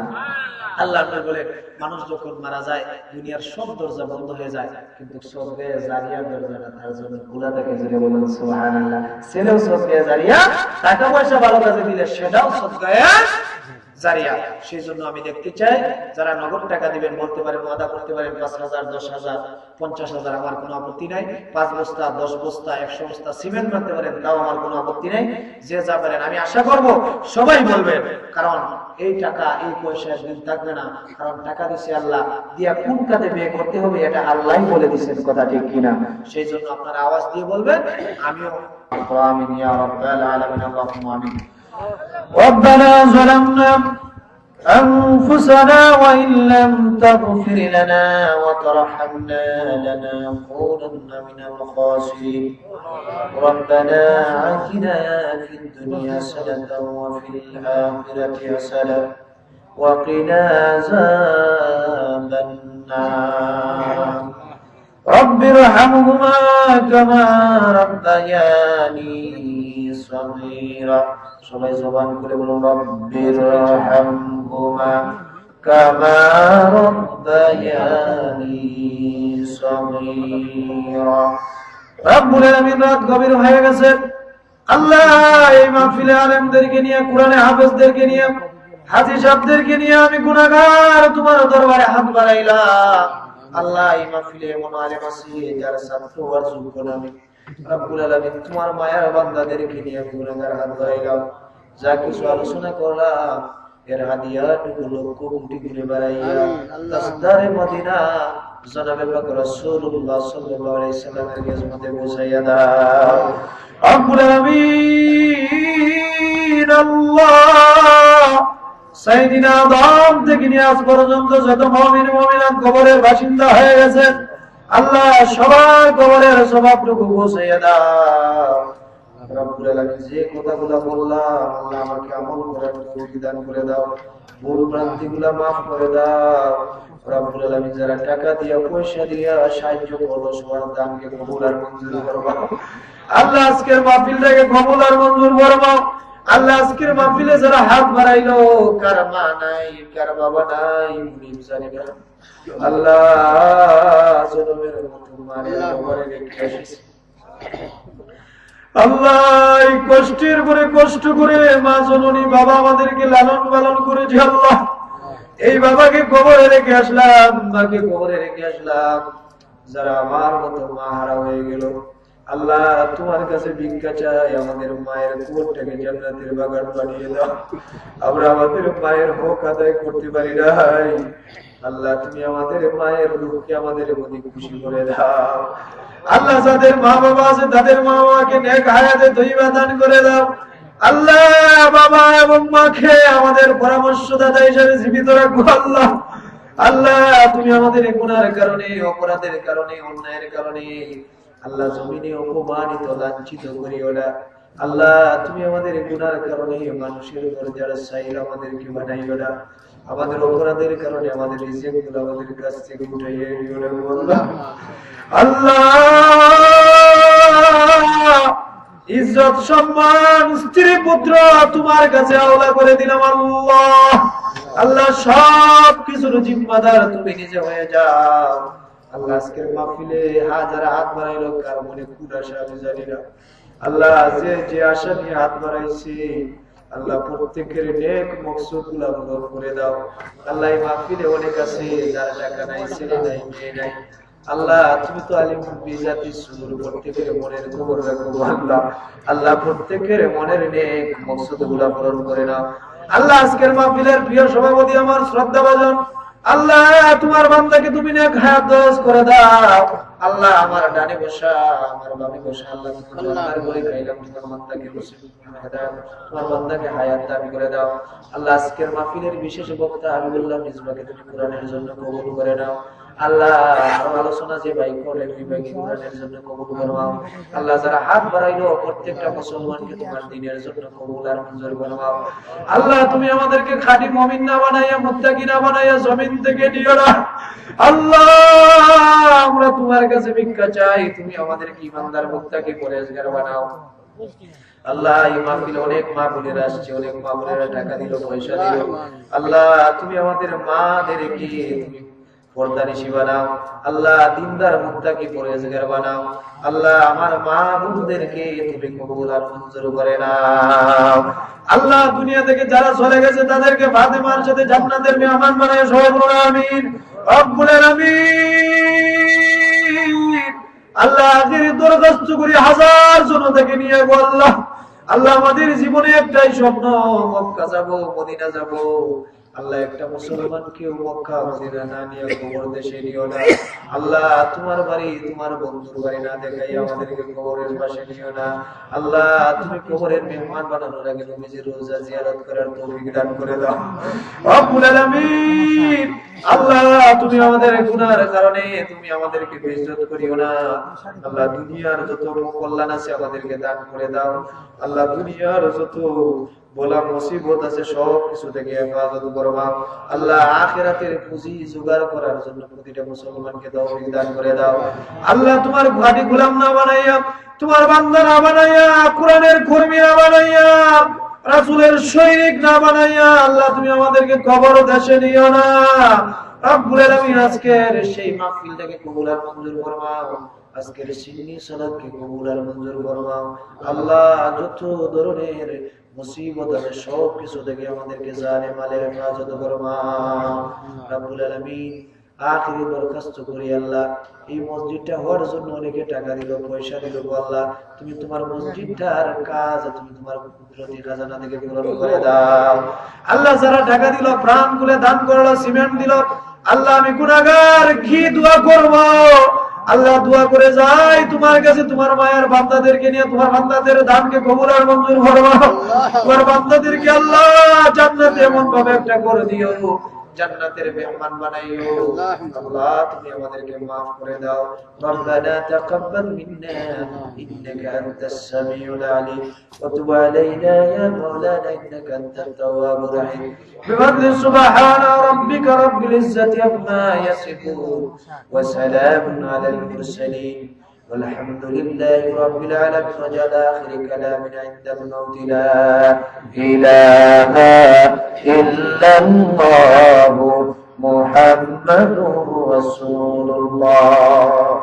আল্লাহ বলে মানুষ যখন মারা যায় দুনিয়ার সব দরজা বন্ধ হয়ে যায়, কিন্তু সদকায়ে জারিয়ার দরজাটা তার জন্য খোলা থাকে। জোরে বলুন সুবহানাল্লাহ। ছেলেও সদকায়ে জারিয়া, টাকা পয়সা ভালো কাজে দিলে সেটাও সদকায়ে জারিয়া। সেই জন্য আমি দেখতে চাই যারা নগদ টাকা দিবেন বলতে পারেন, ওয়াদা করতে পারেন 5,000, 10,000, 50,000, আমার কোনো আপত্তি নাই। 5 বস্তা, 10 বস্তা, 100 বস্তা সিমেন্ট মারতে পারেন, তাও আমার কোনো আপত্তি নাই। যে যা পারেন আমি আশা করব সবাই বলবেন, কারণ এই টাকা এই পয়সা একদিন থাকবে না। কারণ টাকা দিছে আল্লাহ, দিয়া কোন কাজে ব্যয় করতে হবে এটা আল্লাহই বলে দিয়েছেন। কথা ঠিক কিনা? সেই জন্য আপনারা আওয়াজ দিয়ে বলবেন, আমিও আমিন ইয়া রাব্বাল আলামিন। আল্লাহুম্মা আমিন। ربنا ظلمنا أنفسنا وإن لم تغفر لنا وترحمنا لنكونن من الخاسرين. ربنا آتنا في الدنيا حسنة وفي الآخرة حسنة وقنا عذاب النار. رب ارحمهما كما ربياني صغيرا. সবাই জবান করে বলুন রব্বির রহমহুমা কামা রাব্বায়ানি সগীরা। রব্বুল আলামিন রাত গভীর হয়ে গেছে। আল্লাহ এই মাহফিলে আলেমদেরকে নিয়ে, কোরআনে হাফেজদেরকে নিয়ে, হাজী সাহেবদেরকে নিয়ে আমি গুনাহগার তোমার দরবারে হাত বাড়াইলাম। আল্লাহ এই মাহফিলে এমন আলেম আছে যারা ছাত্র আর যোগ্য না। রব্বুল আলামিন তোমার মায়ার বান্দাদেরকে নিয়ে গুনাহগার হাত বাড়াইলাম। যা কিছু আলোচনা করলাম এর হাদিয়াটুকু লক্ষ কোটি গুণে বাড়াইয়া তাসদারে মদিনা জনাবে পাক রাসূলুল্লাহ সাল্লাল্লাহু আলাইহি সাল্লামের খেদমতে পৌঁছাইয়া দাও। রব্বুল আলামিন আল্লাহ সাইয়্যিদিনা আদম থেকে নিয়ে আজ পর্যন্ত যত মুমিন মুমিনাত কবরের বাসিন্দা হয়ে গেছেন, আল্লাহ সবার কবরের সওয়াবটুকু পৌঁছাইয়া দাও। রব্বুল আলামিন যে কথাগুলো বললাম আল্লাহ আমাকে আমল করার তৌফিক দান করে দাও, ভুল ভ্রান্তিগুলো maaf করে দাও। রব্বুল আলামিন যারা টাকা দিয়া পয়সা দিয়া সাহায্য করলো সবার দানকে কবুল আর মঞ্জুর করবা। আল্লাহ আজকের মাহফিলটাকে কবুল আর মঞ্জুর করবা। আল্লাহ আজকের মাহফিলে যারা হাত বাড়াইলো, কার মা নাই, কার বাবা নাই, মুনিব জানি না, আল্লাহ জনমের মতো মারে ঘরে রেখে আসিস। আল্লাহ এই কষ্টের পরে কষ্ট করে মা জননী বাবা আমাদেরকে লালন পালন করেছে। আল্লাহ এই বাবাকে কবরে রেখে আসলাম, মাকে কবরে রেখে আসলাম। যারা আমার মতো মা হারা হয়ে গেল, আল্লাহ তোমার কাছে ভিক্ষা চাই, আমাদের মায়ের কুয়োটাকে জান্নাতের বাগান বানিয়ে দাও। আমরা আমাদের মায়ের হক আদায় করতে পারি নাই। আল্লাহ তুমি আমাদের মায়ের রূহকে আমাদের প্রতি খুশি করে দাও। আল্লাহ যাদের মা বাবা আছে তাদের মা বাবাকে নেক হায়াতে তৈবা দান করে দাও। আল্লাহ বাবা এবং মাকে আমাদের পরামর্শদাতা হিসেবে জীবিত রাখো আল্লাহ। আল্লাহ তুমি আমাদের গুনাহের কারণে, অপরাধের কারণে, অন্যায়ের কারণে আল্লাহ জমিনে অপমানিত লাঞ্ছিত করিও না আল্লাহ। তুমি আমাদের গুনাহের কারণে মানুষের উপরে যারা চাইল আমাদেরকে বানাইও না। আমাদের অপরাধের কারণে আমাদের রিজিকগুলো আমাদের কাছ থেকে উঠাইয়া নিও না আল্লাহ। আল্লাহ ইজ্জত সম্মান স্ত্রী পুত্র তোমার কাছে আওলা করে দিলাম আল্লাহ। আল্লাহ সব কিছুর জিম্মাদার তুমি নিজে হয়ে যাও আল্লাহ। আজকের মাহফিলে যারা হাত বাড়াইলো কার মনে কোন আশা আমি জানি না আল্লাহ। যে আশা নিয়ে হাত বাড়াইছে আল্লাহ প্রত্যেকের নেক মকসুদগুলো পূরণ করে দাও আল্লাহ। এই মাহফিলে অনেক আছে যার টাকা নাই, ছেলে নাই, মেয়ে নাই আল্লাহ। তুমি তো আলিম বিজাতি সুর, প্রত্যেকের মনের খবর রাখো আল্লাহ। আল্লাহ প্রত্যেকের মনের নেক মকসুদগুলো পূরণ করে নাও আল্লাহ। আজকের মাহফিলের প্রিয় সভাপতি আমার শ্রদ্ধাভাজন আল্লাহ, তোমার বান্দাকে তুমি নেক হায়াত দারাজ করে দাও আল্লাহ। আমার ডানে বসা, আমার বামে বসা আল্লাহ, তোমার বান্দার করে খাইলাম, তোমার বান্দাকে তোমার বান্দাকে হায়াত দান করে দাও আল্লাহ। আজকের মাহফিলের বিশেষ বক্তা হাবিবুল্লাহ মিসবাকে তুমি কোরআনের জন্য কবুল করে নাও আল্লাহ। আলোচনা যে ভাই করলেন ওই ভাইকে কোরআনের জন্য কবুল করবাও আল্লাহ। যারা হাত বাড়াইলো প্রত্যেকটা মুসলমানকে তোমার দ্বীনের জন্য কবুল আর মঞ্জুর করবাও আল্লাহ। তুমি আমাদেরকে খাঁটি মুমিন না বানাইয়া, মুত্তাকি না বানাইয়া জমিন থেকে নিও না আল্লাহ। আমরা তোমার কাছে ভিক্ষা চাই, তুমি আমাদেরকে ইমানদার মুত্তাকি পরেজগার বানাও আল্লাহ। এই মাহফিলে অনেক মা বোনেরা আসছে, অনেক মা বোনেরা টাকা দিল, পয়সা দিল আল্লাহ। তুমি আমাদের মাদেরকে তুমি পর্দানিশী বানাও আল্লাহ, দিনদার মুত্তাকি পরেজগার বানাও আল্লাহ। আমার মা বোনদেরকে তুমি কবুল আর মঞ্জুর করে নাও আল্লাহ। দুনিয়া থেকে যারা চলে গেছে তাদেরকে ফাতেমার সাথে জান্নাতের মেহমান বানায় সবাই বলুন আমিন রব্বুল আলামিন। আল্লাহ আখিরি দরখাস্ত করি হাজার জন থেকে নিয়ে গো আল্লাহ। আল্লাহ আমাদের জীবনে একটাই স্বপ্ন, মক্কা যাব, মদিনা যাব আল্লাহ। একটা মুসলমান কেউ মক্কা মদিনা না নিয়ে কবর দেশে নিও না আল্লাহ। তোমার বাড়ি, তোমার বন্ধুর বাড়ি না দেখাই আমাদেরকে কবরের পাশে নিও না আল্লাহ। তুমি কবরের মেহমান বানানোর আগে নবীজির রোজা জিয়ারত করার তৌফিক দান করে দাও রব্বুল আলামিন। আল্লাহ তুমি আমাদের গুনাহের কারণে তুমি আমাদেরকে বেইজ্জত করিও না আল্লাহ। দুনিয়ার যত কল্যাণ আছে আমাদেরকে দান করে দাও আল্লাহ। দুনিয়ার যত বলা মুসিবত আছে সব কিছু থেকে হেফাজত করবা আল্লাহ। আখিরাতের পুঁজি জোগাড় করার জন্য প্রতিটা মুসলমানকে তৌফিক দান করে দাও আল্লাহ। তোমার ঘাটি গোলাম না বানাইয়া, তোমার বান্দা না বানাইয়া, কোরআনের কর্মী না বানাইয়া, রাসূলের সৈনিক না বানাইয়া আল্লাহ তুমি আমাদেরকে কবর দেশে নিও না রব্বুল আলামিন। আজকের সেই মাহফিলটাকে কবুল আর মঞ্জুর ফরমাও, আজকের সিন্নি সালাতকে কবুল আর মঞ্জুর ফরমাও আল্লাহ। যত ধরনের মুসিবত আছে সব কিছু থেকে আমাদেরকে জানে মালের হেফাজত ফরমাও রব্বুল আলামিন। আখিরি দরখাস্ত করি আল্লাহ, এই মসজিদটা হওয়ার জন্য অনেকে টাকা দিল, পয়সা দিল আল্লাহ। তুমি তোমার মসজিদটার কাজ তুমি তোমার কুদরতি খাজানা থেকে পূরণ করে দাও আল্লাহ। যারা টাকা দিল, প্রাণ খুলে দান করলো, সিমেন্ট দিল আল্লাহ, আমি গুনাহগার কি দোয়া করব আল্লাহ। দোয়া করে যাই তোমার কাছে, তোমার মায়ের বান্দাদেরকে নিয়ে তোমার বান্দাদের দানকে কবুল আর মঞ্জুর ফরমাও। তোমার বান্দাদেরকে আল্লাহ জান্নাতে এমন ভাবে একটা করে দিও, জান্নাতের মেহমান বানাইও আল্লাহ। তুমি আমাদেরকে maaf করে দাও। রব্বানা তাকাব্বাল মিন্না ইন্নাকা আনতাস সামিউল আলিম ওয়া তুব আলাইনা ইয়া মাওলানা ইন্নাকা আনতাত তাওয়াবুর রহিম। বিফadli সুবহানা রাব্বিকা রাব্বিল ইজ্জাতি আম্মা ইয়াসিফুন ওয়া সালামুন আলাল মুরসালিন والحمد لله رب العالمين. وجعل آخر كلامنا عند الموت لا إله إلا الله محمد رسول الله.